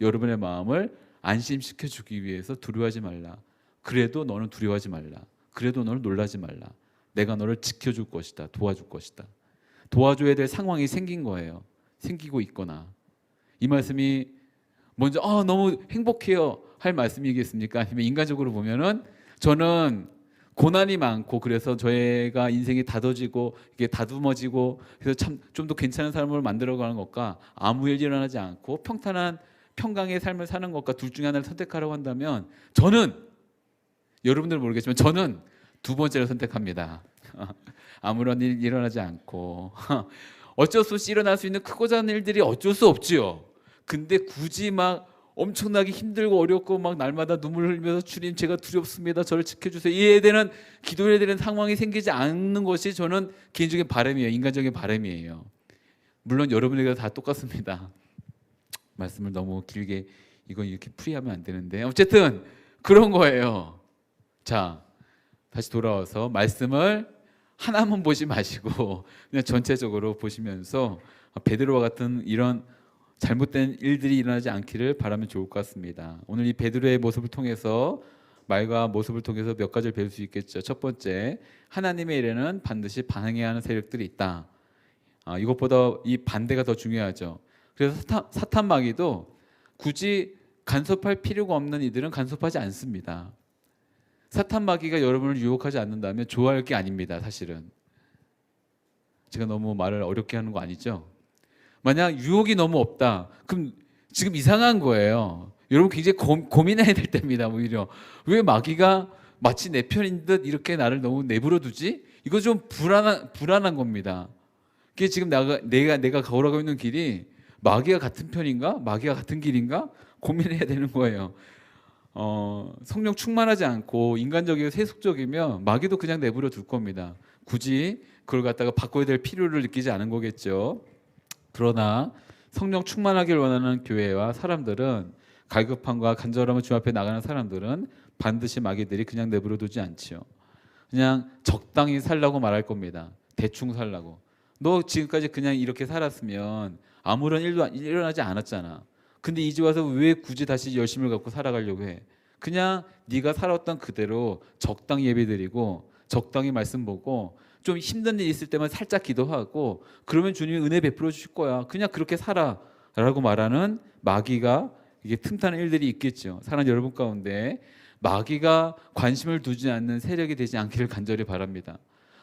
여러분의 마음을 안심시켜 주기 위해서 두려워하지 말라. 그래도 너는 두려워하지 말라. 그래도 너는 놀라지 말라. 내가 너를 지켜줄 것이다. 도와줄 것이다. 도와줘야 될 상황이 생긴 거예요. 생기고 있거나. 이 말씀이 먼저 너무 행복해요 할 말씀이겠습니까? 아니면 인간적으로 보면은 저는 고난이 많고 그래서 저희가 인생이 다져지고 이게 다듬어지고 그래서 참 좀 더 괜찮은 삶을 만들어가는 것과 아무 일 일어나지 않고 평탄한 평강의 삶을 사는 것과 둘 중에 하나를 선택하라고 한다면 저는 여러분들은 모르겠지만 저는 두 번째를 선택합니다. 아무런 일 일어나지 않고 어쩔 수 없이 일어날 수 있는 크고 작은 일들이 어쩔 수 없지요. 근데 굳이 막 엄청나게 힘들고 어렵고 막 날마다 눈물 흘리면서 주님 제가 두렵습니다. 저를 지켜주세요. 이에 대한 기도해야 되는 상황이 생기지 않는 것이 저는 개인적인 바람이에요. 인간적인 바람이에요. 물론 여러분에게 다 똑같습니다. 말씀을 너무 길게 이건 이렇게 풀이하면 안 되는데 어쨌든 그런 거예요. 자, 다시 돌아와서 말씀을 하나만 보지 마시고 그냥 전체적으로 보시면서 베드로와 같은 이런 잘못된 일들이 일어나지 않기를 바라면 좋을 것 같습니다. 오늘 이 베드로의 모습을 통해서 말과 모습을 통해서 몇 가지를 배울 수 있겠죠. 첫 번째, 하나님의 일에는 반드시 반응해야 하는 세력들이 있다. 이것보다 이 반대가 더 중요하죠. 그래서 사탄 마귀도 굳이 간섭할 필요가 없는 이들은 간섭하지 않습니다. 사탄 마귀가 여러분을 유혹하지 않는다면 좋아할 게 아닙니다. 사실은 제가 너무 말을 어렵게 하는 거 아니죠? 만약 유혹이 너무 없다, 그럼 지금 이상한 거예요. 여러분 굉장히 고민해야 될 때입니다. 오히려 왜 마귀가 마치 내 편인 듯 이렇게 나를 너무 내버려 두지? 이거 좀 불안한 겁니다. 그게 지금 내가 걸어가고 있는 길이 마귀가 같은 편인가? 마귀가 같은 길인가? 고민해야 되는 거예요. 성령 충만하지 않고 인간적이고 세속적이면 마귀도 그냥 내버려 둘 겁니다. 굳이 그걸 갖다가 바꿔야 될 필요를 느끼지 않은 거겠죠. 그러나 성령 충만하길 원하는 교회와 사람들은 갈급함과 간절함을 주 앞에 나가는 사람들은 반드시 마귀들이 그냥 내버려 두지 않지요. 그냥 적당히 살라고 말할 겁니다. 대충 살라고. 너 지금까지 그냥 이렇게 살았으면 아무런 일도 일어나지 않았잖아. 근데 이제 와서 왜 굳이 다시 열심을 갖고 살아가려고 해? 그냥 네가 살았던 그대로 적당히 예배드리고 적당히 말씀 보고 좀 힘든 일 있을 때만 살짝 기도하고 그러면 주님이 은혜 베풀어 주실 거야. 그냥 그렇게 살아라고 말하는 마귀가 이게 틈타는 일들이 있겠죠. 사랑하는 여러분 가운데 마귀가 관심을 두지 않는 세력이 되지 않기를 간절히 바랍니다.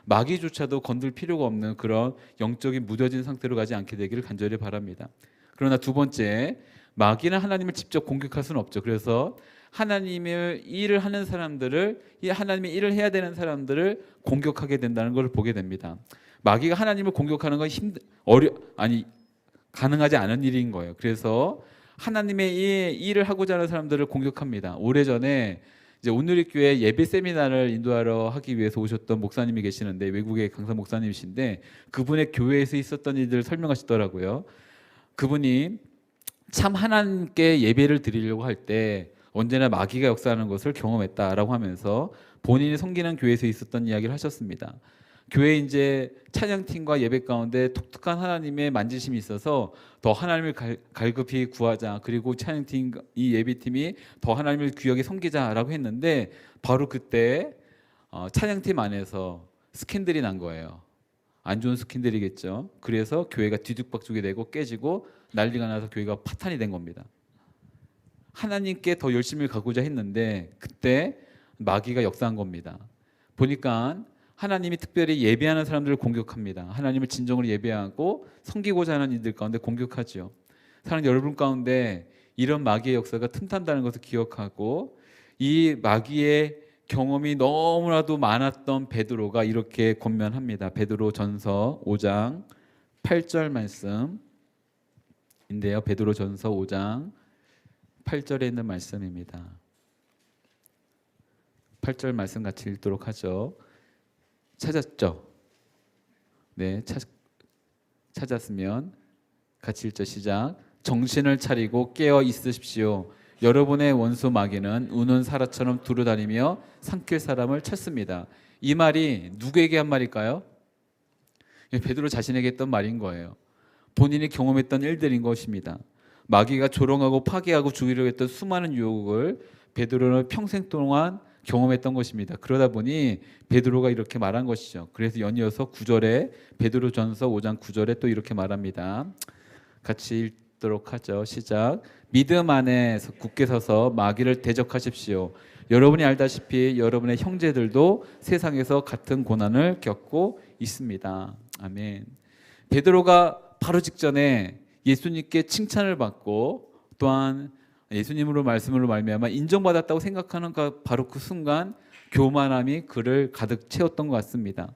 마귀조차도 건들 필요가 없는 그런 영적인 무뎌진 상태로 가지 않게 되기를 간절히 바랍니다. 그러나 두 번째, 마귀는 하나님을 직접 공격할 수는 없죠. 그래서 하나님의 일을 하는 사람들을, 이 하나님의 일을 해야 되는 사람들을 공격하게 된다는 걸 보게 됩니다. 마귀가 하나님을 공격하는 건 가능하지 않은 일인 거예요. 그래서 하나님의 이 일을 하고자 하는 사람들을 공격합니다. 오래전에 이제 온누리교회 예배 세미나를 인도하러 하기 위해서 오셨던 목사님이 계시는데, 외국의 강사 목사님이신데, 그분의 교회에서 있었던 일들을 설명하시더라고요. 그분이 참 하나님께 예배를 드리려고 할 때 언제나 마귀가 역사하는 것을 경험했다라고 하면서 본인이 섬기는 교회에서 있었던 이야기를 하셨습니다. 교회 이제 찬양팀과 예배 가운데 독특한 하나님의 만지심이 있어서 더 하나님을 갈급히 구하자, 그리고 찬양팀, 이 예배팀이 더 하나님을 귀하게 섬기자라고 했는데, 바로 그때 찬양팀 안에서 스캔들이 난 거예요. 안 좋은 스캔들이겠죠. 그래서 교회가 뒤죽박죽이 되고 깨지고 난리가 나서 교회가 파탄이 된 겁니다. 하나님께 더 열심히 가고자 했는데 그때 마귀가 역사한 겁니다. 보니까 하나님이 특별히 예배하는 사람들을 공격합니다. 하나님을 진정으로 예배하고 섬기고자 하는 이들 가운데 공격하죠. 사랑하는 여러분 가운데 이런 마귀의 역사가 틈탄다는 것을 기억하고, 이 마귀의 경험이 너무나도 많았던 베드로가 이렇게 권면합니다. 베드로 전서 5장 8절 말씀인데요. 베드로 전서 5장 8절에 있는 말씀입니다. 8절 말씀 같이 읽도록 하죠. 찾았죠? 네, 찾았으면 같이 읽죠. 시작. 정신을 차리고 깨어 있으십시오. 여러분의 원수 마귀는 우는 사라처럼 두루다니며 삼킬 사람을 찾습니다. 이 말이 누구에게 한 말일까요? 베드로 자신에게 했던 말인 거예요. 본인이 경험했던 일들인 것입니다. 마귀가 조롱하고 파괴하고 죽이려고 했던 수많은 유혹을 베드로는 평생 동안 경험했던 것입니다. 그러다 보니 베드로가 이렇게 말한 것이죠. 그래서 연이어서 9절에, 베드로전서 5장 9절에 또 이렇게 말합니다. 같이 읽도록 하죠. 시작. 믿음 안에 굳게 서서 마귀를 대적하십시오. 여러분이 알다시피 여러분의 형제들도 세상에서 같은 고난을 겪고 있습니다. 아멘. 베드로가 바로 직전에 예수님께 칭찬을 받고 또한 예수님으로 말씀으로 말미암아 인정받았다고 생각하는 바로 그 순간 교만함이 그를 가득 채웠던 것 같습니다.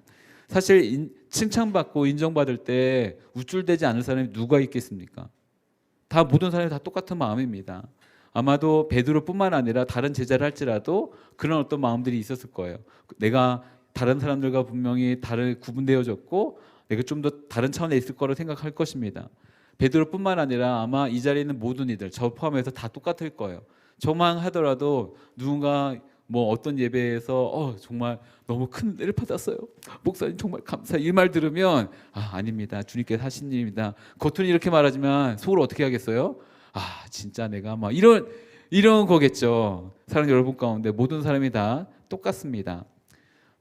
사실 칭찬받고 인정받을 때 우쭐대지 않을 사람이 누가 있겠습니까? 다 모든 사람이 다 똑같은 마음입니다. 아마도 베드로뿐만 아니라 다른 제자를 할지라도 그런 어떤 마음들이 있었을 거예요. 내가 다른 사람들과 분명히 구분되어졌고 내가 좀 더 다른 차원에 있을 거라고 생각할 것입니다. 베드로뿐만 아니라 아마 이 자리에 있는 모든 이들, 저 포함해서 다 똑같을 거예요. 저만 하더라도 누군가 뭐 어떤 예배에서 정말 너무 큰 은혜를 받았어요, 목사님 정말 감사해요, 이 말 들으면 아닙니다, 주님께서 하신 일입니다. 겉으로는 이렇게 말하지만 속으로 어떻게 하겠어요? 진짜 내가 막 이런 거겠죠. 사랑하는 여러분 가운데 모든 사람이 다 똑같습니다.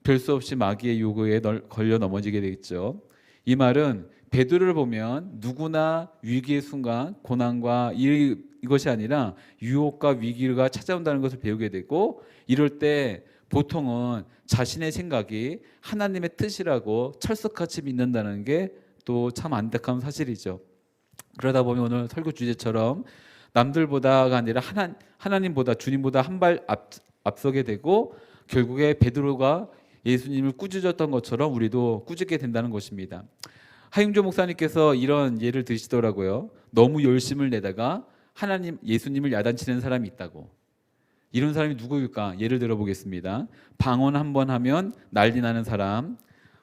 별 수 없이 마귀의 유혹에 걸려 넘어지게 되겠죠. 이 말은 베드로를 보면 누구나 위기의 순간 고난과 이것이 아니라 유혹과 위기가 찾아온다는 것을 배우게 되고, 이럴 때 보통은 자신의 생각이 하나님의 뜻이라고 철석같이 믿는다는 게 또 참 안타까운 사실이죠. 그러다 보면 오늘 설교 주제처럼 남들보다가 아니라 하나님보다, 주님보다 한 발 앞서게 되고, 결국에 베드로가 예수님을 꾸짖었던 것처럼 우리도 꾸짖게 된다는 것입니다. 하임조 목사님께서 이런 예를 드시더라고요. 너무 열심을 내다가 예수님을 야단치는 사람이 있다고. 이런 사람이 누구일까? 예를 들어보겠습니다. 방언 한 번 하면 난리 나는 사람,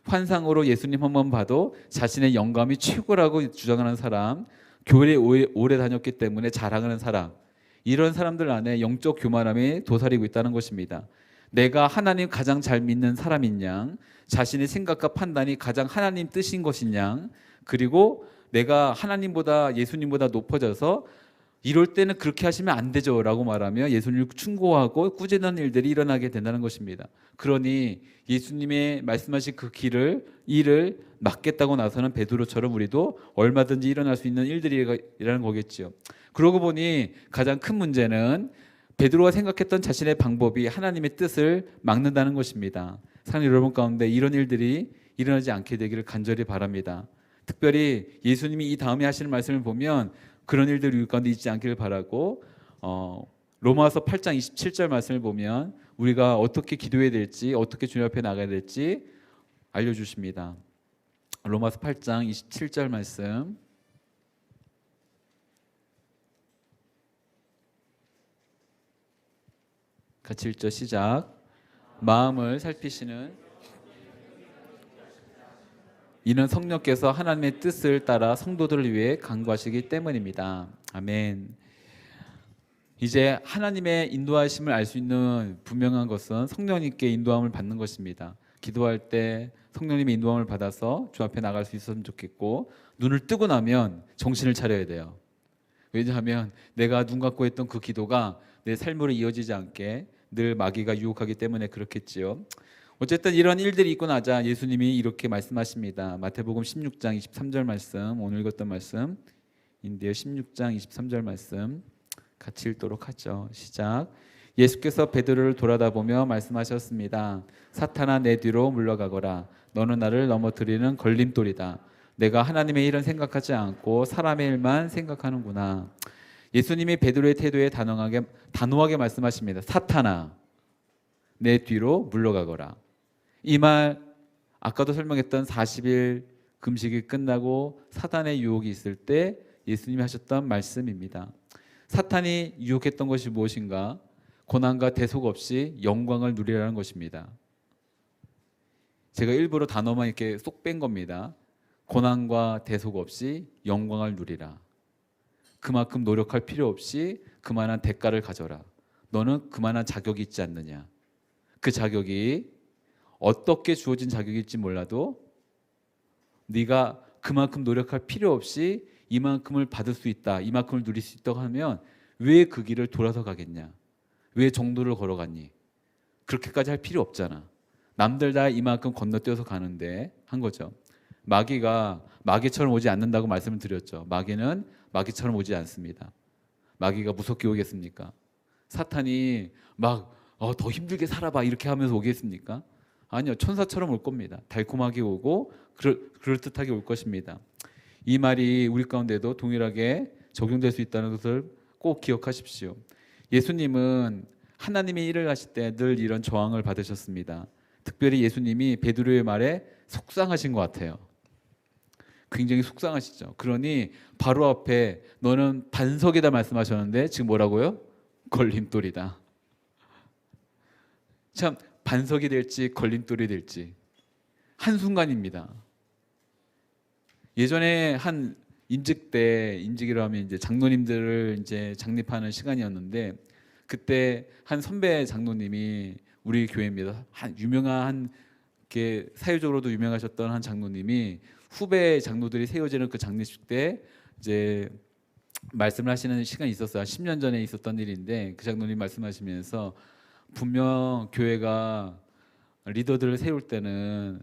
환상으로 예수님 한 번 봐도 자신의 영감이 최고라고 주장하는 사람, 교회에 오래 다녔기 때문에 자랑하는 사람, 이런 사람들 안에 영적 교만함이 도사리고 있다는 것입니다. 내가 하나님 가장 잘 믿는 사람인 양, 자신의 생각과 판단이 가장 하나님 뜻인 것인 양, 그리고 내가 하나님보다 예수님보다 높아져서 이럴 때는 그렇게 하시면 안 되죠 라고 말하며 예수님을 충고하고 꾸짖는 일들이 일어나게 된다는 것입니다. 그러니 예수님의 말씀하신 그 일을 맡겠다고 나서는 베드로처럼 우리도 얼마든지 일어날 수 있는 일들이라는 거겠죠. 그러고 보니 가장 큰 문제는 베드로가 생각했던 자신의 방법이 하나님의 뜻을 막는다는 것입니다. 사랑하는 여러분 가운데 이런 일들이 일어나지 않게 되기를 간절히 바랍니다. 특별히 예수님이 이 다음에 하시는 말씀을 보면 그런 일들이 우리 가운데 있지 않기를 바라고, 로마서 8장 27절 말씀을 보면 우리가 어떻게 기도해야 될지, 어떻게 주님 앞에 나가야 될지 알려주십니다. 로마서 8장 27절 말씀 같이 읽죠. 시작. 마음을 살피시는 이는 성령께서 하나님의 뜻을 따라 성도들을 위해 간구하시기 때문입니다. 아멘. 이제 하나님의 인도하심을 알 수 있는 분명한 것은 성령님께 인도함을 받는 것입니다. 기도할 때 성령님의 인도함을 받아서 주 앞에 나갈 수 있었으면 좋겠고, 눈을 뜨고 나면 정신을 차려야 돼요. 왜냐하면 내가 눈 감고 했던 그 기도가 내 삶으로 이어지지 않게 늘 마귀가 유혹하기 때문에 그렇겠지요. 어쨌든 이런 일들이 있고 나자 예수님이 이렇게 말씀하십니다. 마태복음 16장 23절 말씀, 오늘 읽었던 말씀인데요. 16장 23절 말씀 같이 읽도록 하죠. 시작. 예수께서 베드로를 돌아다보며 말씀하셨습니다. 사탄아, 내 뒤로 물러가거라. 너는 나를 넘어뜨리는 걸림돌이다. 내가 하나님의 일은 생각하지 않고 사람의 일만 생각하는구나. 예수님이 베드로의 태도에 단호하게 말씀하십니다. 사탄아, 내 뒤로 물러가거라. 이 말 아까도 설명했던 40일 금식이 끝나고 사탄의 유혹이 있을 때 예수님이 하셨던 말씀입니다. 사탄이 유혹했던 것이 무엇인가? 고난과 대속 없이 영광을 누리라는 것입니다. 제가 일부러 단어만 이렇게 쏙 뺀 겁니다. 고난과 대속 없이 영광을 누리라. 그만큼 노력할 필요 없이 그만한 대가를 가져라. 너는 그만한 자격이 있지 않느냐. 그 자격이 어떻게 주어진 자격일지 몰라도 네가 그만큼 노력할 필요 없이 이만큼을 받을 수 있다, 이만큼을 누릴 수 있다고 하면 왜 그 길을 돌아서 가겠냐? 왜 정도를 걸어갔니? 그렇게까지 할 필요 없잖아. 남들 다 이만큼 건너뛰어서 가는데 한 거죠. 마귀가 마귀처럼 오지 않는다고 말씀을 드렸죠. 마귀는 마귀처럼 오지 않습니다. 마귀가 무섭게 오겠습니까? 사탄이 막 더 힘들게 살아봐 이렇게 하면서 오겠습니까? 아니요. 천사처럼 올 겁니다. 달콤하게 오고 그럴듯하게 올 것입니다. 이 말이 우리 가운데도 동일하게 적용될 수 있다는 것을 꼭 기억하십시오. 예수님은 하나님의 일을 하실 때 늘 이런 저항을 받으셨습니다. 특별히 예수님이 베드로의 말에 속상하신 것 같아요. 굉장히 속상하시죠. 그러니 바로 앞에 너는 반석이다 말씀하셨는데 지금 뭐라고요? 걸림돌이다. 참 반석이 될지 걸림돌이 될지 한순간입니다. 예전에 한 인직 때, 인직이라 하면 이제 장로님들을 이제 장립하는 시간이었는데 그때 한 선배 장로님이 우리 교회입니다. 한 유명한 게 사회적으로도 유명하셨던 한 장로님이 후배 장로들이 세워지는 그 장례식 때 이제 말씀을 하시는 시간이 있었어요. 10년 전에 있었던 일인데 그 장로님 말씀하시면서 분명 교회가 리더들을 세울 때는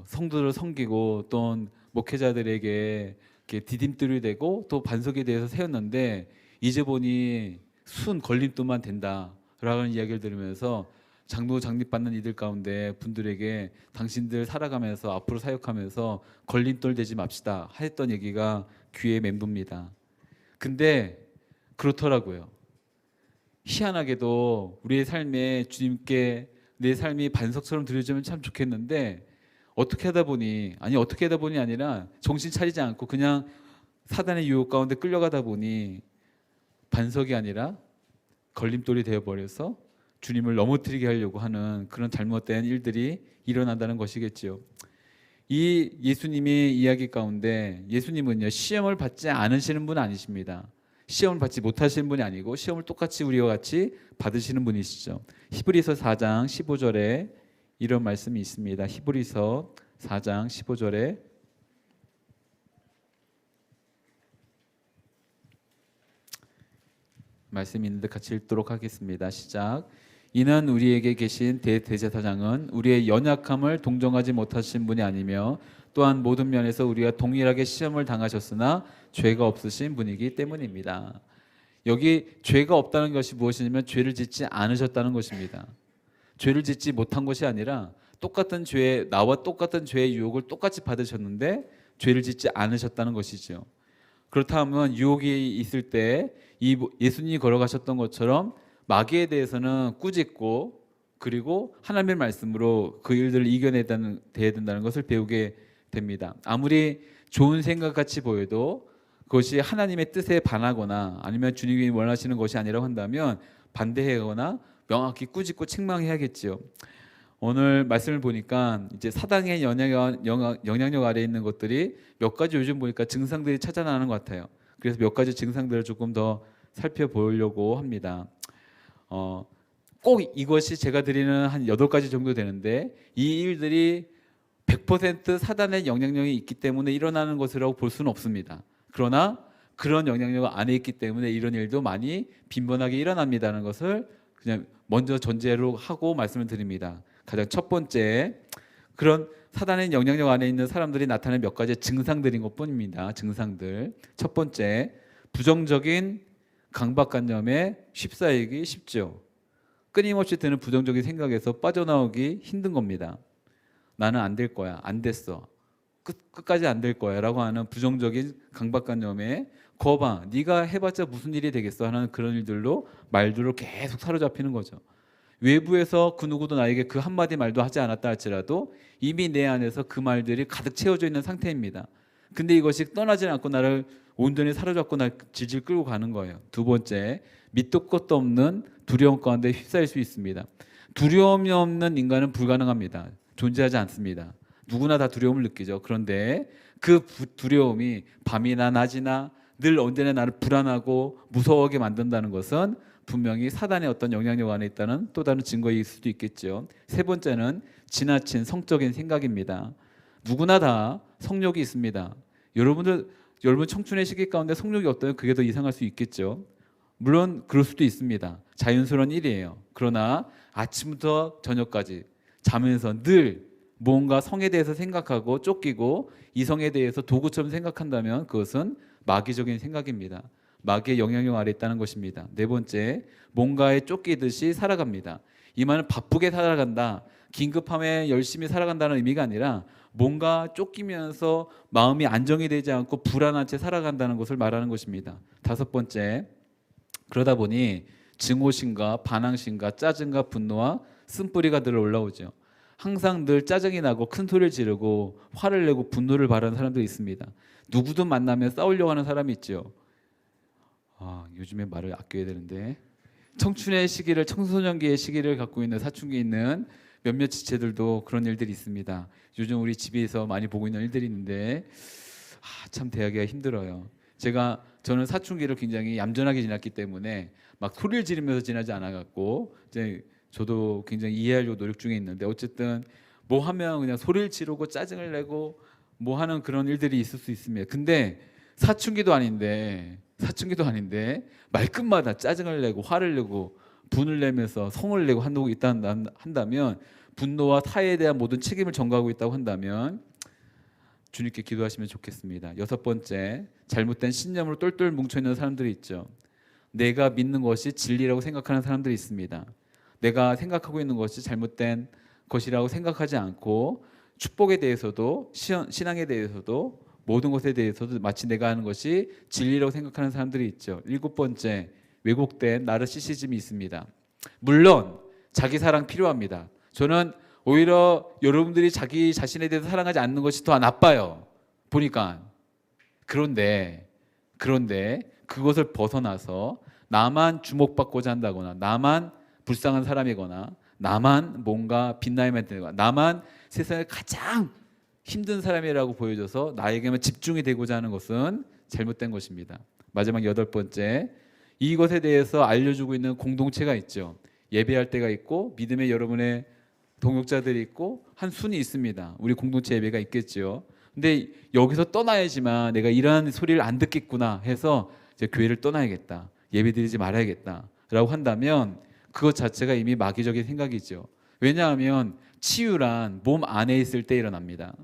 성도들을 섬기고 또 목회자들에게 이렇게 디딤돌이 되고 또 반석에 대해서 세웠는데 이제 보니 순 걸림돌만 된다라는 이야기를 들으면서 장로 장립받는 이들 가운데 분들에게 당신들 살아가면서 앞으로 사역하면서 걸림돌 되지 맙시다 했던 얘기가 귀에 맴돕니다. 근데 그렇더라고요. 희한하게도 우리의 삶에 주님께 내 삶이 반석처럼 들려지면 참 좋겠는데 어떻게 하다 보니 아니라 정신 차리지 않고 그냥 사단의 유혹 가운데 끌려가다 보니 반석이 아니라 걸림돌이 되어버려서 주님을 넘어뜨리게 하려고 하는 그런 잘못된 일들이 일어난다는 것이겠지요. 이 예수님의 이야기 가운데 예수님은요 시험을 받지 않으시는 분 아니십니다. 시험을 받지 못하시는 분이 아니고 시험을 똑같이 우리와 같이 받으시는 분이시죠. 히브리서 4장 15절에 이런 말씀이 있습니다. 히브리서 4장 15절에 말씀이 있는데 같이 읽도록 하겠습니다. 시작. 이는 우리에게 계신 대제사장은 우리의 연약함을 동정하지 못하신 분이 아니며 또한 모든 면에서 우리가 동일하게 시험을 당하셨으나 죄가 없으신 분이기 때문입니다. 여기 죄가 없다는 것이 무엇이냐면 죄를 짓지 않으셨다는 것입니다. 죄를 짓지 못한 것이 아니라 똑같은 죄, 나와 똑같은 죄의 유혹을 똑같이 받으셨는데 죄를 짓지 않으셨다는 것이죠. 그렇다면 유혹이 있을 때 이 예수님이 걸어가셨던 것처럼 마귀에 대해서는 꾸짖고 그리고 하나님의 말씀으로 그 일들을 이겨내야 된다는 것을 배우게 됩니다. 아무리 좋은 생각 같이 보여도 그것이 하나님의 뜻에 반하거나 아니면 주님이 원하시는 것이 아니라고 한다면 반대하거나 명확히 꾸짖고 책망해야겠지요. 오늘 말씀을 보니까 이제 사단의 영향력 아래에 있는 것들이 몇 가지 요즘 보니까 증상들이 찾아나는 것 같아요. 그래서 몇 가지 증상들을 조금 더 살펴보려고 합니다. 꼭 이것이 제가 드리는 한 8가지 정도 되는데 이 일들이 100% 사단의 영향력이 있기 때문에 일어나는 것이라고 볼 수는 없습니다. 그러나 그런 영향력 안에 있기 때문에 이런 일도 많이 빈번하게 일어납니다는 것을 그냥 먼저 전제로 하고 말씀을 드립니다. 가장 첫 번째, 그런 사단의 영향력 안에 있는 사람들이 나타내는 몇 가지 증상들인 것뿐입니다. 증상들. 첫 번째, 부정적인 강박관념에 휩싸이기 쉽죠. 끊임없이 드는 부정적인 생각에서 빠져나오기 힘든 겁니다. 나는 안 될 거야, 안 됐어, 끝까지 안 될 거야 라고 하는 부정적인 강박관념에 거봐, 네가 해봤자 무슨 일이 되겠어 하는 그런 일들로 말들로 계속 사로잡히는 거죠. 외부에서 그 누구도 나에게 그 한마디 말도 하지 않았다 할지라도 이미 내 안에서 그 말들이 가득 채워져 있는 상태입니다. 근데 이것이 떠나지 않고 나를 온전히 사로잡고 날 질질 끌고 가는 거예요. 두 번째, 밑도 끝도 없는 두려움 가운데 휩싸일 수 있습니다. 두려움이 없는 인간은 불가능합니다. 존재하지 않습니다. 누구나 다 두려움을 느끼죠. 그런데 그 두려움이 밤이나 낮이나 늘 언제나 나를 불안하고 무서워하게 만든다는 것은 분명히 사단의 어떤 영향력 안에 있다는 또 다른 증거일 수도 있겠죠. 세 번째는 지나친 성적인 생각입니다. 누구나 다 성욕이 있습니다. 여러분 청춘의 시기 가운데 성욕이 어떠면 그게 더 이상할 수 있겠죠. 물론 그럴 수도 있습니다. 자연스러운 일이에요. 그러나 아침부터 저녁까지 자면서 늘 뭔가 성에 대해서 생각하고 쫓기고 이성에 대해서 도구처럼 생각한다면 그것은 마귀적인 생각입니다. 마귀의 영향력 아래 있다는 것입니다. 네 번째, 뭔가에 쫓기듯이 살아갑니다. 이 말은 바쁘게 살아간다, 긴급함에 열심히 살아간다는 의미가 아니라 뭔가 쫓기면서 마음이 안정이 되지 않고 불안한 채 살아간다는 것을 말하는 것입니다. 다섯 번째, 그러다 보니 증오심과 반항심과 짜증과 분노와 쓴뿌리가 늘 올라오죠. 항상 늘 짜증이 나고 큰 소리를 지르고 화를 내고 분노를 발하는 사람도 있습니다. 누구든 만나면 싸우려고 하는 사람이 있죠. 요즘에 말을 아껴야 되는데 청춘의 시기를, 청소년기의 시기를 갖고 있는 사춘기에 있는 몇몇 지체들도 그런 일들이 있습니다. 요즘 우리 집에서 많이 보고 있는 일들이 있는데 참 대하기가 힘들어요. 저는 사춘기를 굉장히 얌전하게 지났기 때문에 막 소리를 지르면서 지나지 않아갖고 이제 저도 굉장히 이해하려고 노력 중에 있는데 어쨌든 뭐 하면 그냥 소리를 지르고 짜증을 내고 뭐 하는 그런 일들이 있을 수 있습니다. 근데 사춘기도 아닌데 말끝마다 짜증을 내고 화를 내고 분을 내면서 성을 내고 한다고 한다면, 분노와 타에 대한 모든 책임을 전가하고 있다고 한다면 주님께 기도하시면 좋겠습니다. 여섯 번째, 잘못된 신념으로 똘똘 뭉쳐있는 사람들이 있죠. 내가 믿는 것이 진리라고 생각하는 사람들이 있습니다. 내가 생각하고 있는 것이 잘못된 것이라고 생각하지 않고 축복에 대해서도 신앙에 대해서도 모든 것에 대해서도 마치 내가 하는 것이 진리라고 생각하는 사람들이 있죠. 일곱 번째, 왜곡된 나르시시즘이 있습니다. 물론 자기 사랑 필요합니다. 저는 오히려 여러분들이 자기 자신에 대해서 사랑하지 않는 것이 더 나빠요. 보니까. 그런데 그것을 벗어나서 나만 주목받고자 한다거나 나만 불쌍한 사람이거나 나만 뭔가 빛나야만 되거나 나만 세상에 가장 힘든 사람이라고 보여줘서 나에게만 집중이 되고자 하는 것은 잘못된 것입니다. 마지막 여덟 번째, 이것에 대해서 알려주고 있는 공동체가 있죠. 예배할 때가 있고 믿음의 여러분의 동역자들이 있고 한 순이 있습니다. 우리 공동체 예배가 있겠죠. 근데 여기서 떠나야지만 내가 이러한 소리를 안 듣겠구나 해서 이제 교회를 떠나야겠다, 예배드리지 말아야겠다 라고 한다면 그것 자체가 이미 마귀적인 생각이죠. 왜냐하면 치유란 몸 안에 있을 때 일어납니다.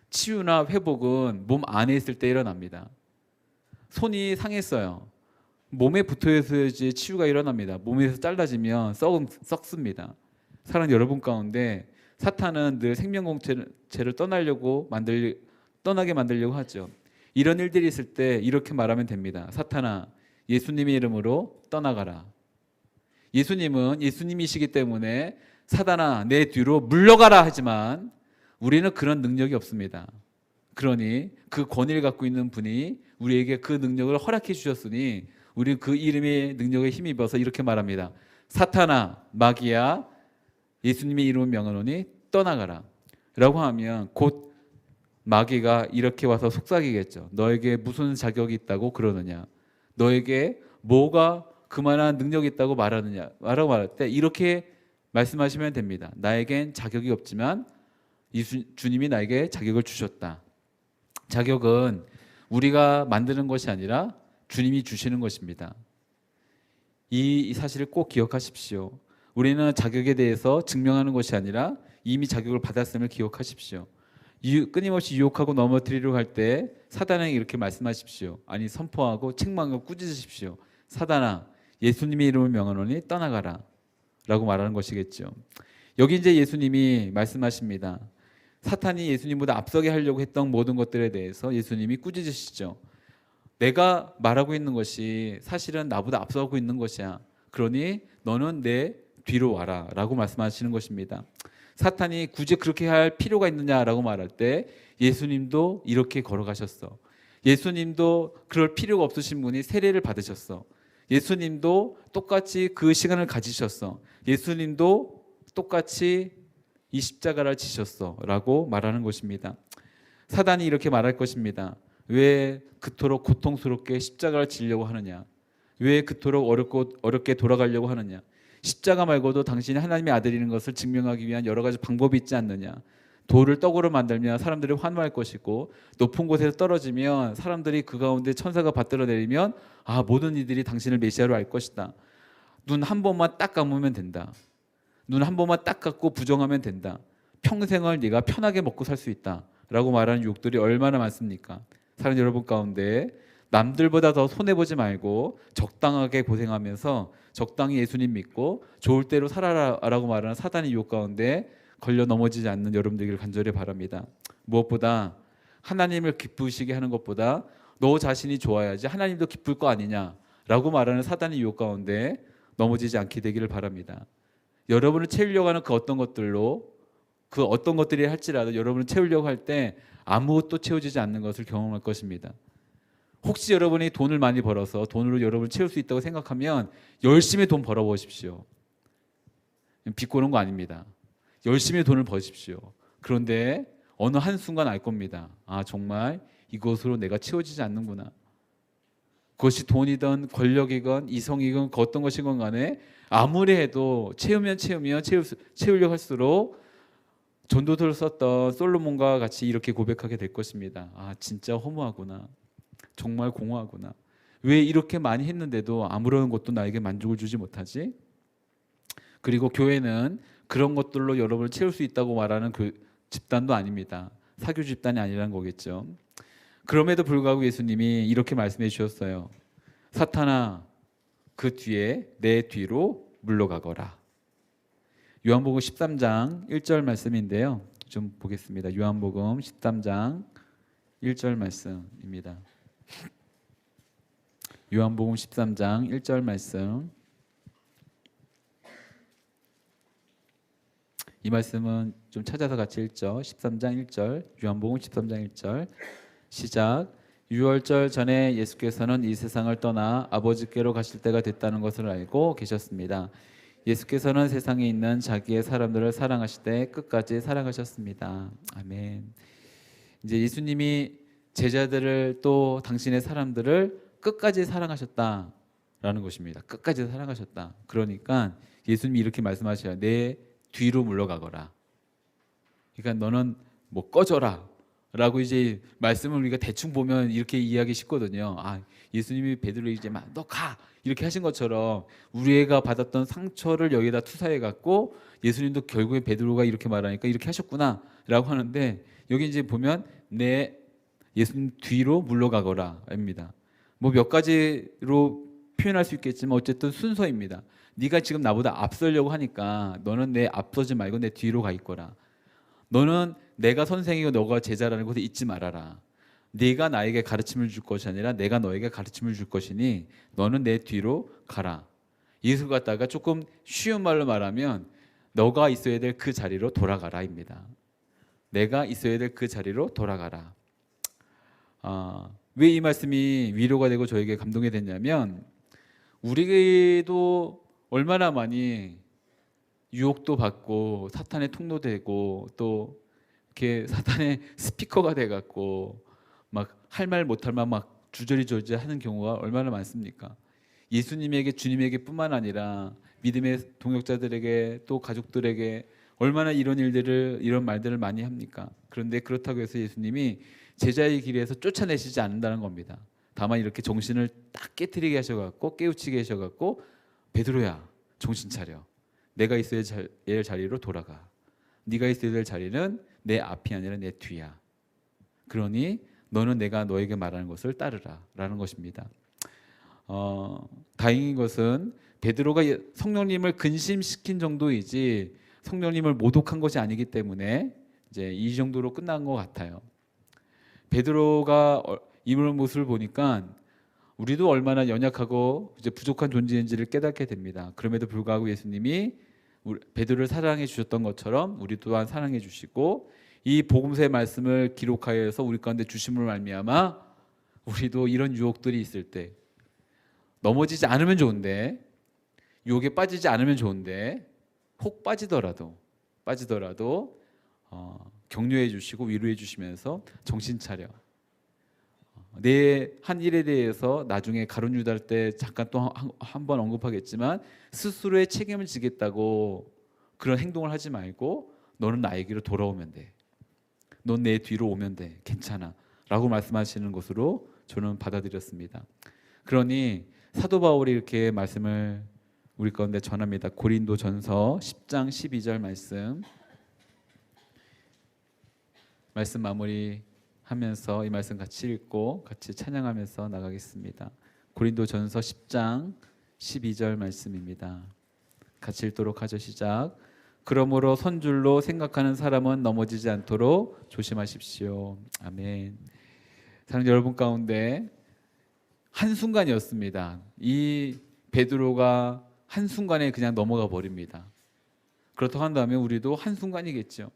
치유나 회복은 몸 안에 있을 때 일어납니다. 손이 상했어요. 몸에 붙어야지 치유가 일어납니다. 몸에서 잘라지면 썩습니다. 사랑 여러분 가운데 사탄은 늘 생명공체를 떠나게 만들려고 하죠. 이런 일들이 있을 때 이렇게 말하면 됩니다. 사탄아, 예수님의 이름으로 떠나가라. 예수님은 예수님이시기 때문에 사탄아, 내 뒤로 물러가라 하지만 우리는 그런 능력이 없습니다. 그러니 그 권위를 갖고 있는 분이 우리에게 그 능력을 허락해 주셨으니 우리는 그 이름의 능력에 힘입어서 이렇게 말합니다. 사탄아, 마귀야, 예수님의 이름을 명하노니 떠나가라 라고 하면 곧 마귀가 이렇게 와서 속삭이겠죠. 너에게 무슨 자격이 있다고 그러느냐, 너에게 뭐가 그만한 능력이 있다고 말하느냐 라고 말할 때 이렇게 말씀하시면 됩니다. 나에겐 자격이 없지만 주님이 나에게 자격을 주셨다. 자격은 우리가 만드는 것이 아니라 주님이 주시는 것입니다. 이 사실을 꼭 기억하십시오. 우리는 자격에 대해서 증명하는 것이 아니라 이미 자격을 받았음을 기억하십시오. 끊임없이 유혹하고 넘어뜨리려고 할 때 사단에게 이렇게 말씀하십시오. 아니, 선포하고 책망하고 꾸짖으십시오. 사단아, 예수님의 이름을 명하노니 떠나가라 라고 말하는 것이겠죠. 여기 이제 예수님이 말씀하십니다. 사탄이 예수님보다 앞서게 하려고 했던 모든 것들에 대해서 예수님이 꾸짖으시죠. 내가 말하고 있는 것이 사실은 나보다 앞서고 있는 것이야. 그러니 너는 내 뒤로 와라 라고 말씀하시는 것입니다. 사탄이 굳이 그렇게 할 필요가 있느냐라고 말할 때 예수님도 이렇게 걸어가셨어. 예수님도 그럴 필요가 없으신 분이 세례를 받으셨어. 예수님도 똑같이 그 시간을 가지셨어. 예수님도 똑같이 이 십자가를 지셨어 라고 말하는 것입니다. 사단이 이렇게 말할 것입니다. 왜 그토록 고통스럽게 십자가를 지려고 하느냐, 왜 그토록 어렵게 돌아가려고 하느냐, 십자가 말고도 당신이 하나님의 아들이라는 것을 증명하기 위한 여러 가지 방법이 있지 않느냐, 돌을 떡으로 만들면 사람들이 환호할 것이고 높은 곳에서 떨어지면 사람들이 그 가운데 천사가 받들어 내리면 모든 이들이 당신을 메시아로 알 것이다. 눈 한 번만 딱 감으면 된다. 눈 한 번만 딱 감고 부정하면 된다. 평생을 네가 편하게 먹고 살 수 있다 라고 말하는 유혹들이 얼마나 많습니까? 사랑 여러분 가운데 남들보다 더 손해보지 말고 적당하게 고생하면서 적당히 예수님 믿고 좋을 대로 살아라 라고 말하는 사단의 유혹 가운데 걸려 넘어지지 않는 여러분들에게 간절히 바랍니다. 무엇보다 하나님을 기쁘시게 하는 것보다 너 자신이 좋아야지 하나님도 기쁠 거 아니냐 라고 말하는 사단의 유혹 가운데 넘어지지 않게 되기를 바랍니다. 여러분을 채우려고 하는 그 어떤 것들이 할지라도 여러분을 채우려고 할 때 아무것도 채워지지 않는 것을 경험할 것입니다. 혹시 여러분이 돈을 많이 벌어서 돈으로 여러분을 채울 수 있다고 생각하면 열심히 돈 벌어보십시오. 비꼬는 거 아닙니다. 열심히 돈을 버십시오. 그런데 어느 한순간 알 겁니다. 정말 이것으로 내가 채워지지 않는구나. 그것이 돈이든 권력이건 이성이건 그 어떤 것이건 간에 아무리 해도 채우려고 할수록 전도서를 썼던 솔로몬과 같이 이렇게 고백하게 될 것입니다. 진짜 허무하구나. 정말 공허하구나. 왜 이렇게 많이 했는데도 아무런 것도 나에게 만족을 주지 못하지? 그리고 교회는 그런 것들로 여러분을 채울 수 있다고 말하는 그 집단도 아닙니다. 사교 집단이 아니라는 거겠죠. 그럼에도 불구하고 예수님이 이렇게 말씀해 주셨어요. 사탄아, 그 뒤에 내 뒤로 물러가거라. 요한복음 13장 1절 말씀인데요. 좀 보겠습니다. 요한복음 13장 1절 말씀입니다. 요한복음 13장 1절 말씀. 이 말씀은 좀 찾아서 같이 읽죠. 13장 1절. 요한복음 13장 1절. 시작. 유월절 전에 예수께서는 이 세상을 떠나 아버지께로 가실 때가 됐다는 것을 알고 계셨습니다. 예수께서는 세상에 있는 자기의 사람들을 사랑하실 때 끝까지 사랑하셨습니다. 아멘. 이제 예수님이 제자들을 또 당신의 사람들을 끝까지 사랑하셨다라는 것입니다. 끝까지 사랑하셨다. 그러니까 예수님이 이렇게 말씀하셔요. 내 뒤로 물러가거라. 그러니까 너는 뭐 꺼져라 라고 이제 말씀을 우리가 대충 보면 이렇게 이해하기 쉽거든요. 예수님이 베드로에게 이제 막 너 가! 이렇게 하신 것처럼 우리가 받았던 상처를 여기다 투사해 갖고 예수님도 결국에 베드로가 이렇게 말하니까 이렇게 하셨구나 라고 하는데 여기 이제 보면 내 예수님 뒤로 물러가거라 입니다. 뭐 몇 가지로 표현할 수 있겠지만 어쨌든 순서입니다. 네가 지금 나보다 앞서려고 하니까 너는 내 앞서지 말고 내 뒤로 가 있거라. 너는 내가 선생이고 너가 제자라는 것을 잊지 말아라. 네가 나에게 가르침을 줄 것이 아니라 내가 너에게 가르침을 줄 것이니 너는 내 뒤로 가라. 이것을 갖다가 조금 쉬운 말로 말하면 너가 있어야 될 그 자리로 돌아가라입니다. 내가 있어야 될 그 자리로 돌아가라. 왜 이 말씀이 위로가 되고 저에게 감동이 됐냐면 우리도 얼마나 많이 유혹도 받고 사탄의 통로되고 또 이렇게 사탄의 스피커가 돼갖고 막 할 말 못할 말 막 주저리 하는 경우가 얼마나 많습니까? 예수님에게 주님에게뿐만 아니라 믿음의 동역자들에게 또 가족들에게 얼마나 이런 말들을 많이 합니까? 그런데 그렇다고 해서 예수님이 제자의 길에서 쫓아내시지 않는다는 겁니다. 다만 이렇게 정신을 딱 깨트리게 하셔갖고 깨우치게 하셔갖고 베드로야 정신 차려. 내가 있어야 될 자리로 돌아가. 네가 있어야 될 자리는 내 앞이 아니라 내 뒤야. 그러니 너는 내가 너에게 말하는 것을 따르라 라는 것입니다. 다행인 것은 베드로가 성령님을 근심시킨 정도이지 성령님을 모독한 것이 아니기 때문에 이제 이 정도로 끝난 것 같아요. 베드로가 이런 모습을 보니까 우리도 얼마나 연약하고 이제 부족한 존재인지를 깨닫게 됩니다. 그럼에도 불구하고 예수님이 베드로를 사랑해 주셨던 것처럼 우리 또한 사랑해 주시고 이 복음서의 말씀을 기록하여서 우리 가운데 주심으로 말미암아 우리도 이런 유혹들이 있을 때 넘어지지 않으면 좋은데 유혹에 빠지지 않으면 좋은데 혹 빠지더라도 격려해 주시고 위로해 주시면서 정신 차려. 내 한 일에 대해서 나중에 가룟 유다 때 잠깐 또 한 번 언급하겠지만 스스로의 책임을 지겠다고 그런 행동을 하지 말고 너는 나에게로 돌아오면 돼. 넌 내 뒤로 오면 돼. 괜찮아. 라고 말씀하시는 것으로 저는 받아들였습니다. 그러니 사도 바울이 이렇게 말씀을 우리 가운데 전합니다. 고린도전서 10장 12절 말씀 마무리하면서 이 말씀 같이 읽고 같이 찬양하면서 나가겠습니다. 고린도전서 10장 12절 말씀입니다. 같이 읽도록 하죠. 시작. 그러므로 선줄로 생각하는 사람은 넘어지지 않도록 조심하십시오. 아멘. 사랑하는 여러분 가운데 한순간이었습니다. 이 베드로가 한순간에 그냥 넘어가 버립니다. 그렇다고 한다면 우리도 한순간이겠죠.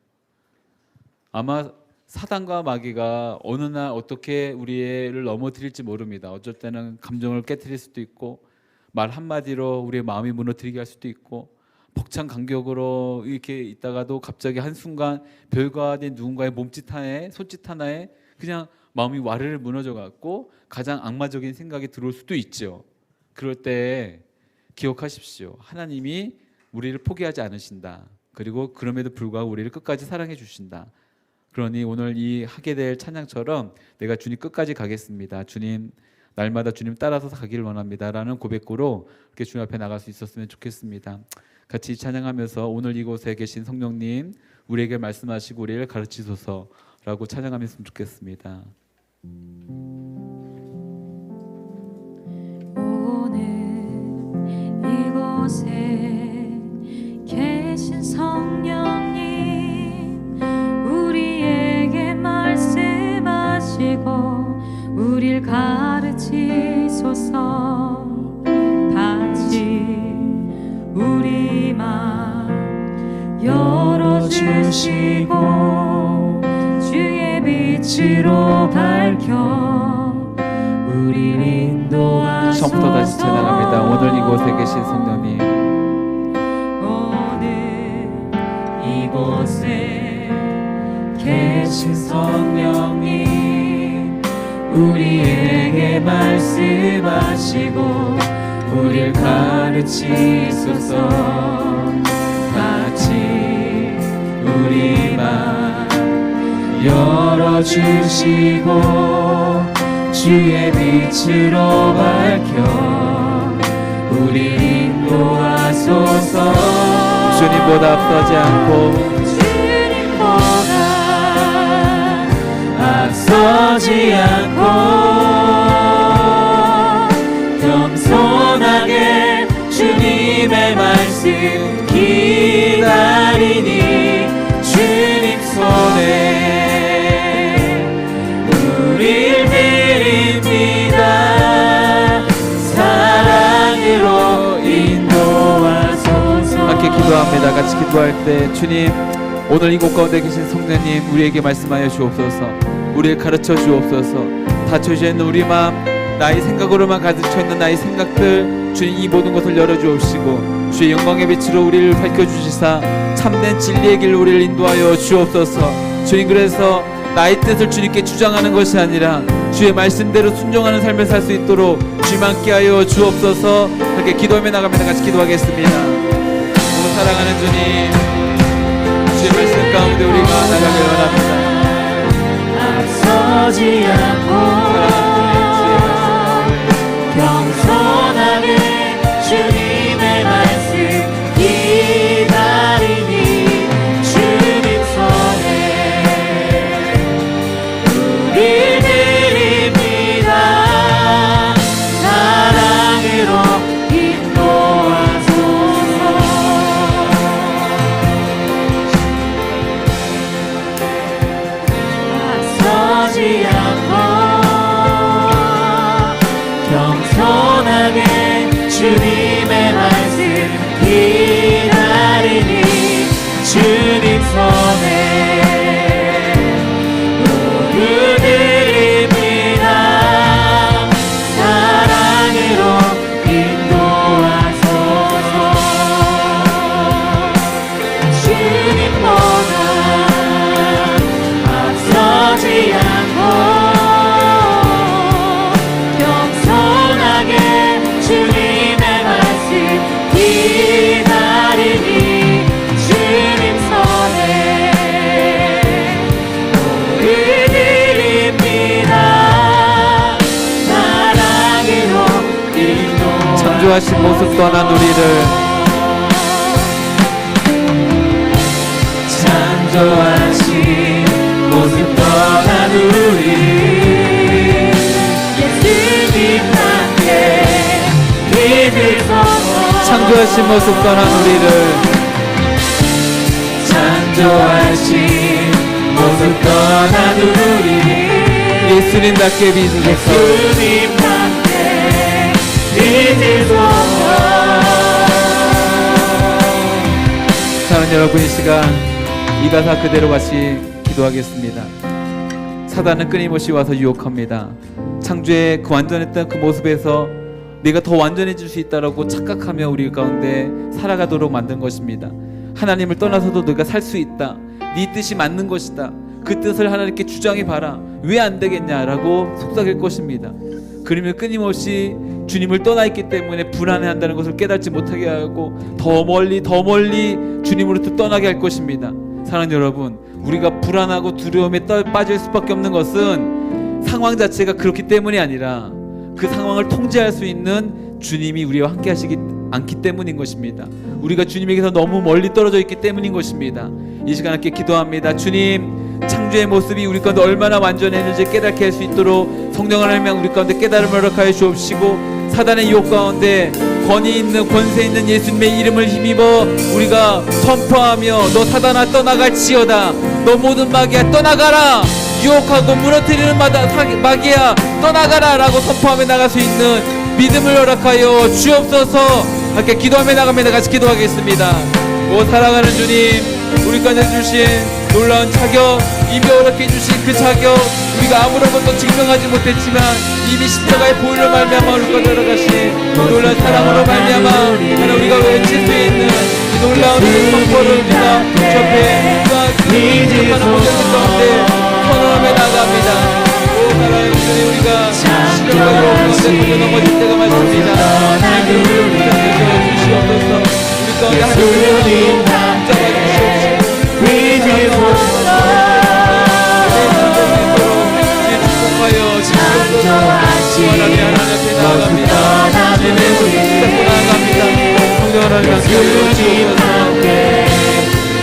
아마 사단과 마귀가 어느 날 어떻게 우리를 넘어뜨릴지 모릅니다. 어쩔 때는 감정을 깨트릴 수도 있고 말 한마디로 우리의 마음이 무너뜨리게 할 수도 있고 벅찬 간격으로 이렇게 있다가도 갑자기 한순간 별거 아닌 누군가의 몸짓 하나에 손짓 하나에 그냥 마음이 와르르 무너져 갖고 가장 악마적인 생각이 들어올 수도 있죠. 그럴 때 기억하십시오. 하나님이 우리를 포기하지 않으신다. 그리고 그럼에도 불구하고 우리를 끝까지 사랑해 주신다. 그러니 오늘 이 하게 될 찬양처럼 내가 주님 끝까지 가겠습니다. 주님 날마다 주님 따라서 가기를 원합니다. 라는 고백으로 이렇게 주님 앞에 나갈 수 있었으면 좋겠습니다. 같이 찬양하면서 오늘 이곳에 계신 성령님 우리에게 말씀하시고 우리를 가르치소서라고 찬양하면서 좋겠습니다. 오늘 이곳에 계신 성령님 우리에게 말씀하시고 우릴 가르치소서. 같이 우리 맘 열어주시고 주의 빛으로 밝혀 우릴 인도하소서. 처음부터 다시 찬양합니다. 오늘 이곳에 계신 성령님 오늘 이곳에 계신 성령님 우리에게 말씀하시고 우릴 가르치소서. 같이 우리 맘 열어주시고 주의 빛으로 밝혀 우릴 인도하소서. 주님보다 앞서지 않고 앞서지 않고 겸손한 기다리니 주님 손에 우릴 드립니다. 사랑으로 인도하소서. 함께 기도합니다. 같이 기도할 때 주님, 오늘 이곳 가운데 계신 성도님 우리에게 말씀하여 주옵소서. 우리를 가르쳐 주옵소서. 닫혀져 있는 우리 마음, 나의 생각으로만 가득 차 있는 나의 생각들, 주님 이 모든 것을 열어 주옵시고 주의 영광의 빛으로 우리를 밝혀 주시사 참된 진리의 길로 우리를 인도하여 주옵소서. 주님, 그래서 나의 뜻을 주님께 주장하는 것이 아니라 주의 말씀대로 순종하는 삶을 살 수 있도록 주님 함께 하여 주옵소서. 이렇게 기도하며 나가면 같이 기도하겠습니다. 오 사랑하는 주님, 주의 말씀 가운데 우리가 나가길 원합니다. 앞서지 않고 겸손하게 주님의 말씀 기다리니 주님 손에 우릴 드립니다. 사랑으로 인도하소서. 앞서지 않고 겸손하게 주님의 말씀 기다리니 주님 손에 우릴 드립니다. 사랑으로 인도하소서. 주님보다 앞서지 않고 겸손하게 주님의 말씀 기다리니 주님 손에 우릴 드립니다. 사랑으로 인도하소서. 창조하신 모습 떠난 우리를, 창조하신 모습 떠난 우리 예수님 함께 믿으소서. 창조하신 모습 떠난 우리를 창조하신 모습 떠난 우리 예수님답게 믿으소서. 예수님 함께 믿으소서. 사랑하는 여러분, 이 시간 이 가사 그대로 같이 기도하겠습니다. 사단은 끊임없이 와서 유혹합니다. 창조의 그 완전했던 그 모습에서 내가 더 완전해질 수 있다라고 착각하며 우리 가운데 살아가도록 만든 것입니다. 하나님을 떠나서도 너가 살 수 있다, 네 뜻이 맞는 것이다, 그 뜻을 하나님께 주장해봐라, 왜 안 되겠냐라고 속삭일 것입니다. 그러면 끊임없이 주님을 떠나 있기 때문에 불안해한다는 것을 깨닫지 못하게 하고 더 멀리 주님으로부터 떠나게 할 것입니다. 사랑하는 여러분, 우리가 불안하고 두려움에 빠질 수밖에 없는 것은 상황 자체가 그렇기 때문이 아니라 그 상황을 통제할 수 있는 주님이 우리와 함께 하시지 않기 때문인 것입니다. 우리가 주님에게서 너무 멀리 떨어져 있기 때문인 것입니다. 이 시간 함께 기도합니다. 주님, 창조의 모습이 우리 가운데 얼마나 완전했는지 깨닫게 할 수 있도록 성령 하나님 우리 가운데 깨달음을 허락하여 주옵시고, 사단의 유혹 가운데 권위 있는 권세 있는 예수님의 이름을 힘입어 우리가 선포하며 너 사단아 떠나갈지어다, 너 모든 마귀야 떠나가라, 유혹하고 무너뜨리는 마귀야 떠나가라 라고 선포하며 나갈 수 있는 믿음을 허락하여 주옵소서. 함께 기도하며 나가면 같이 기도하겠습니다. 오 사랑하는 주님, 우리 가운데 주신 놀라운 자격, 이미 허락해 주신 그 자격, 우리가 아무런 것도 증명하지 못했지만 이미 십자가의 보혈로 말미암아 우리 가운데 허락하신 놀라운 사랑으로 말미암아 하나 우리가 외칠 수 있는 이 놀라운 그 선포를 우리가 접해 기억하는 모든 가운데 선언하며 나갑니다. 오 사랑하는 주님, 우리가 시련과 유혹 가운데 걸려 넘어질 때가 많습니다. 주님 주시옵소서. 우리 가운데 하나님의 붙잡아 주시옵시고 축복하여 주시옵소서. 하나님 앞에 나아갑니다. 주님의 손 잡고 나아갑니다. 성령 하나님 함께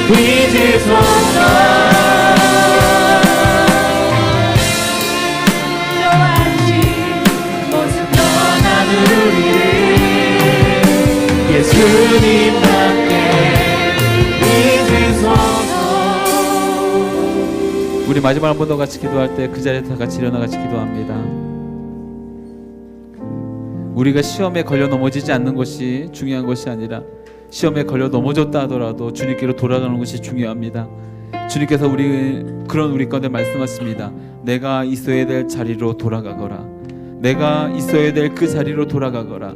믿으소서. 예수님 함께 마지막 한 번 더 같이 기도할 때 그 자리에서 다 같이 일어나 같이 기도합니다. 우리가 시험에 걸려 넘어지지 않는 것이 중요한 것이 아니라 시험에 걸려 넘어졌다 하더라도 주님께로 돌아가는 것이 중요합니다. 주님께서 그런 우리 가운데 말씀하십니다. 내가 있어야 될 자리로 돌아가거라. 내가 있어야 될 그 자리로 돌아가거라.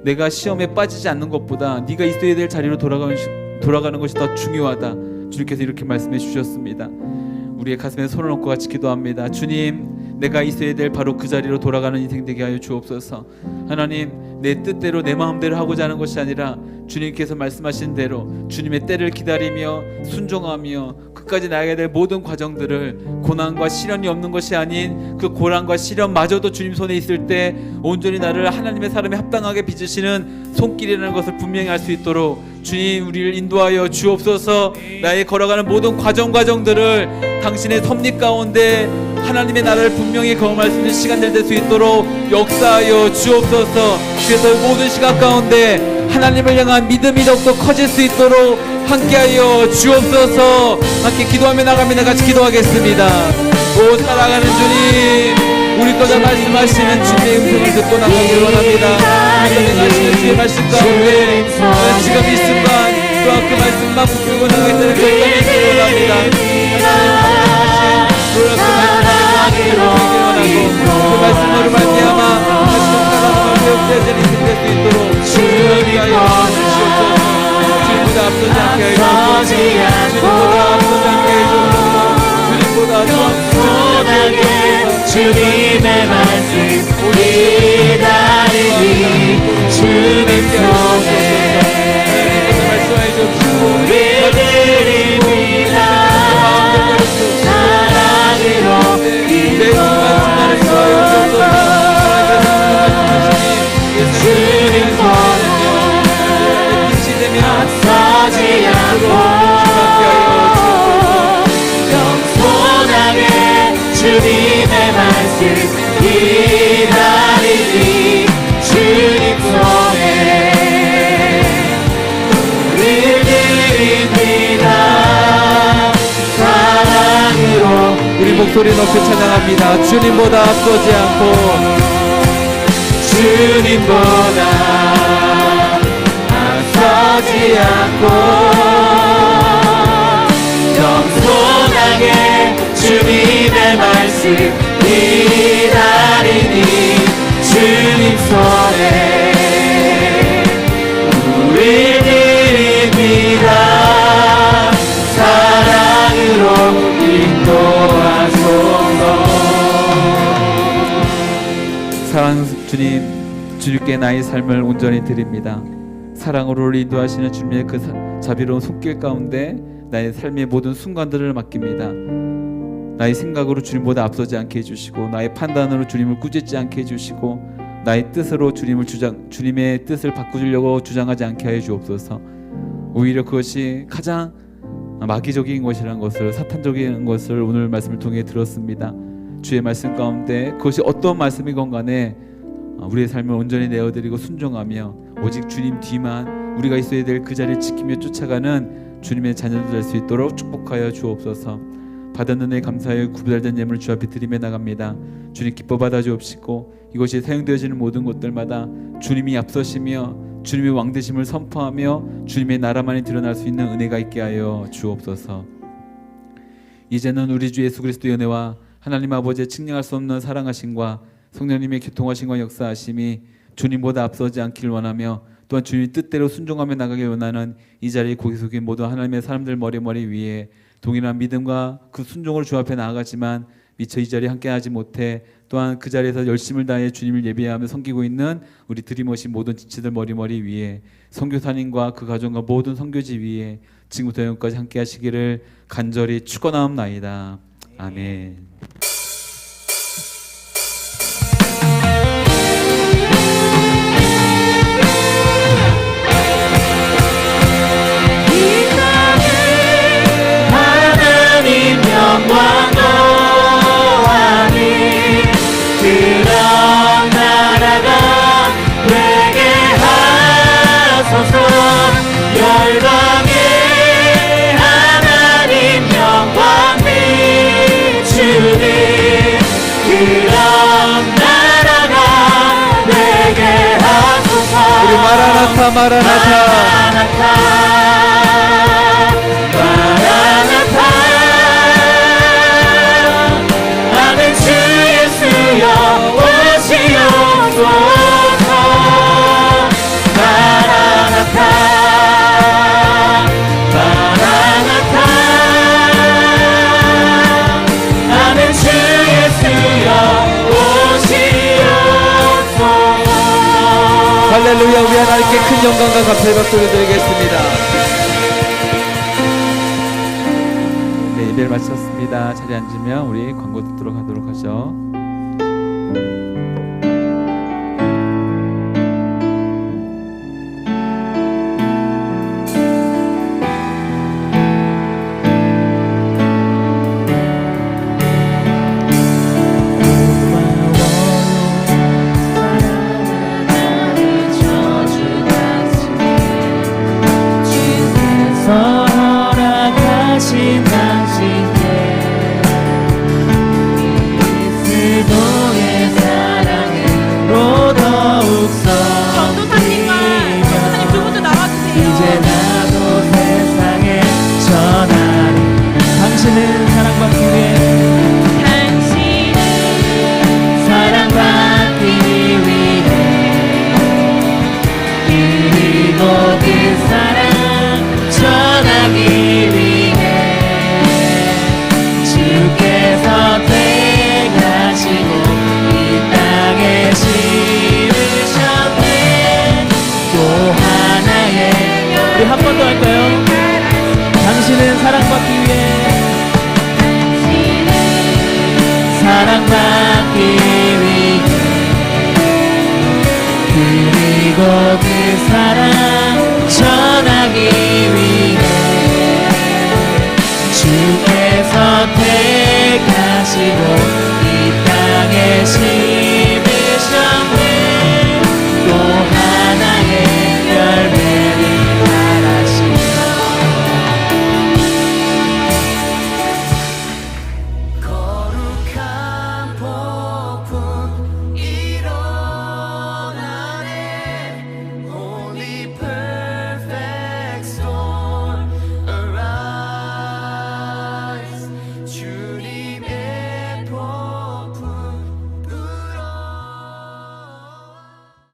내가 시험에 빠지지 않는 것보다 네가 있어야 될 자리로 돌아가는 것이 더 중요하다. 주님께서 이렇게 말씀해 주셨습니다. 우리의 가슴에 손을 얹고 같이 기도합니다. 주님, 내가 있어야 될 바로 그 자리로 돌아가는 인생 되게 하여 주옵소서. 하나님, 내 뜻대로 내 마음대로 하고자 하는 것이 아니라 주님께서 말씀하신 대로 주님의 때를 기다리며 순종하며 끝까지 나아가야 될 모든 과정들을 고난과 시련이 없는 것이 아닌 그 고난과 시련마저도 주님 손에 있을 때 온전히 나를 하나님의 사람에 합당하게 빚으시는 손길이라는 것을 분명히 알 수 있도록 주님 우리를 인도하여 주옵소서. 나의 걸어가는 모든 과정들을 당신의 섭리 가운데 하나님의 나라를 분명히 경험할 수 있는 시간들 될 수 있도록 역사하여 주옵소서. 그래서 모든 시간 가운데 하나님을 향한 믿음이 더욱더 커질 수 있도록 함께하여 주옵소서. 함께 기도하며 나갑니다. 같이 기도하겠습니다. 오 사랑하는 주님, 우리 거다 말씀하시는 주님의 음성을 듣고 나가길 원합니다. 하나님 하시는 주의 말씀 가운데 지금 이 순간 또한 그 말씀만 붙들고 나가겠다는 결단이 있길 원합니다. 하나님 말씀을 그 말씀으로 말미암아 하시는 사랑을 배우게 인생 될 수 있도록 주님이 하여 주시옵소서. 주님보다 앞서지 않게 하여 주옵소서. 주님보다 주님의 말씀 기다리니 주님 손에 우리 드립니다. 사랑으로 인도하소서. 주님 손에 앞서지 않고 겸손하게 주님의 말씀 기다리니 주님 손에 우리 드립니다. 사랑으로 우리 목소리 높이 찬양합니다. 주님보다 앞서지 않고 주님보다 앞서지 않고 겸손하게 주님의 말씀 기다리니 주님 손에 우리 드립니다. 사랑으로 인도하소서. 사랑하는 주님, 주님께 나의 삶을 온전히 드립니다. 사랑으로 인도하시는 주님의 그 자비로운 손길 가운데 나의 삶의 모든 순간들을 맡깁니다. 나의 생각으로 주님보다 앞서지 않게 해주시고 나의 판단으로 주님을 꾸짖지 않게 해주시고 나의 뜻으로 주님의 뜻을 바꾸려고 주장하지 않게 하여 주옵소서. 오히려 그것이 가장 마귀적인 것이라는 것을, 사탄적인 것을 오늘 말씀을 통해 들었습니다. 주의 말씀 가운데 그것이 어떤 말씀이건 간에 우리의 삶을 온전히 내어드리고 순종하며 오직 주님 뒤만 우리가 있어야 될 그 자리를 지키며 쫓아가는 주님의 자녀들 될 수 있도록 축복하여 주옵소서. 받은 은혜 감사하여 구별된 예물을 주 앞에 드리며 나갑니다. 주님 기뻐 받아 주옵시고 이것이 사용되어지는 모든 곳들마다 주님이 앞서시며 주님의 왕되심을 선포하며 주님의 나라만이 드러날 수 있는 은혜가 있게 하여 주옵소서. 이제는 우리 주 예수 그리스도의 은혜와 하나님 아버지의 측량할 수 없는 사랑하심과 성령님의 교통하심과 역사하심이 주님보다 앞서지 않기를 원하며 또한 주님의 뜻대로 순종하며 나가길 원하는 이 자리에 고개 숙인 모든 하나님의 사람들 머리 위에 동일한 믿음과 그 순종으로 주 앞에 나아가지만 미처 이 자리에 함께하지 못해 또한 그 자리에서 열심을 다해 주님을 예배하며 섬기고 있는 우리 드림머신 모든 지체들 머리 위에 선교사님과 그 가정과 모든 선교지 위에 지금부터 영까지 함께하시기를 간절히 축원하옵나이다. 아멘. 영광 노하니 그런 나라가 되게 하소서. 열방의 하나님 영광 마라나타 마라나타 아멘 주 예수여 오시옵소서 마라나타 마라나타 아멘 주 예수여 오시옵소서 할렐루야. 우리 하나님께 큰 영광과 감사의 박수를 드리겠습니다. 네, 예배를 마쳤습니다. 자리에 앉으면 우리 광고 듣도록 하도록 하죠. 허락하신 당신께 그리스도의 사랑으로 더욱서 전도사님과 전도사님 두 분도 나와주세요. 이제 나도 세상에 전하리 당신은 사랑받기 위해 당신은 사랑받기 위해 그리고 그 사랑 전하기 위해 주께서 택하시고 이 땅에 심으셨네 또 하나의 우리 한 번 더 할까요? 당신은 사랑받기 위해 사랑받기 위해 그리고 그 사랑 전하기 위해 주께서 택하시고 이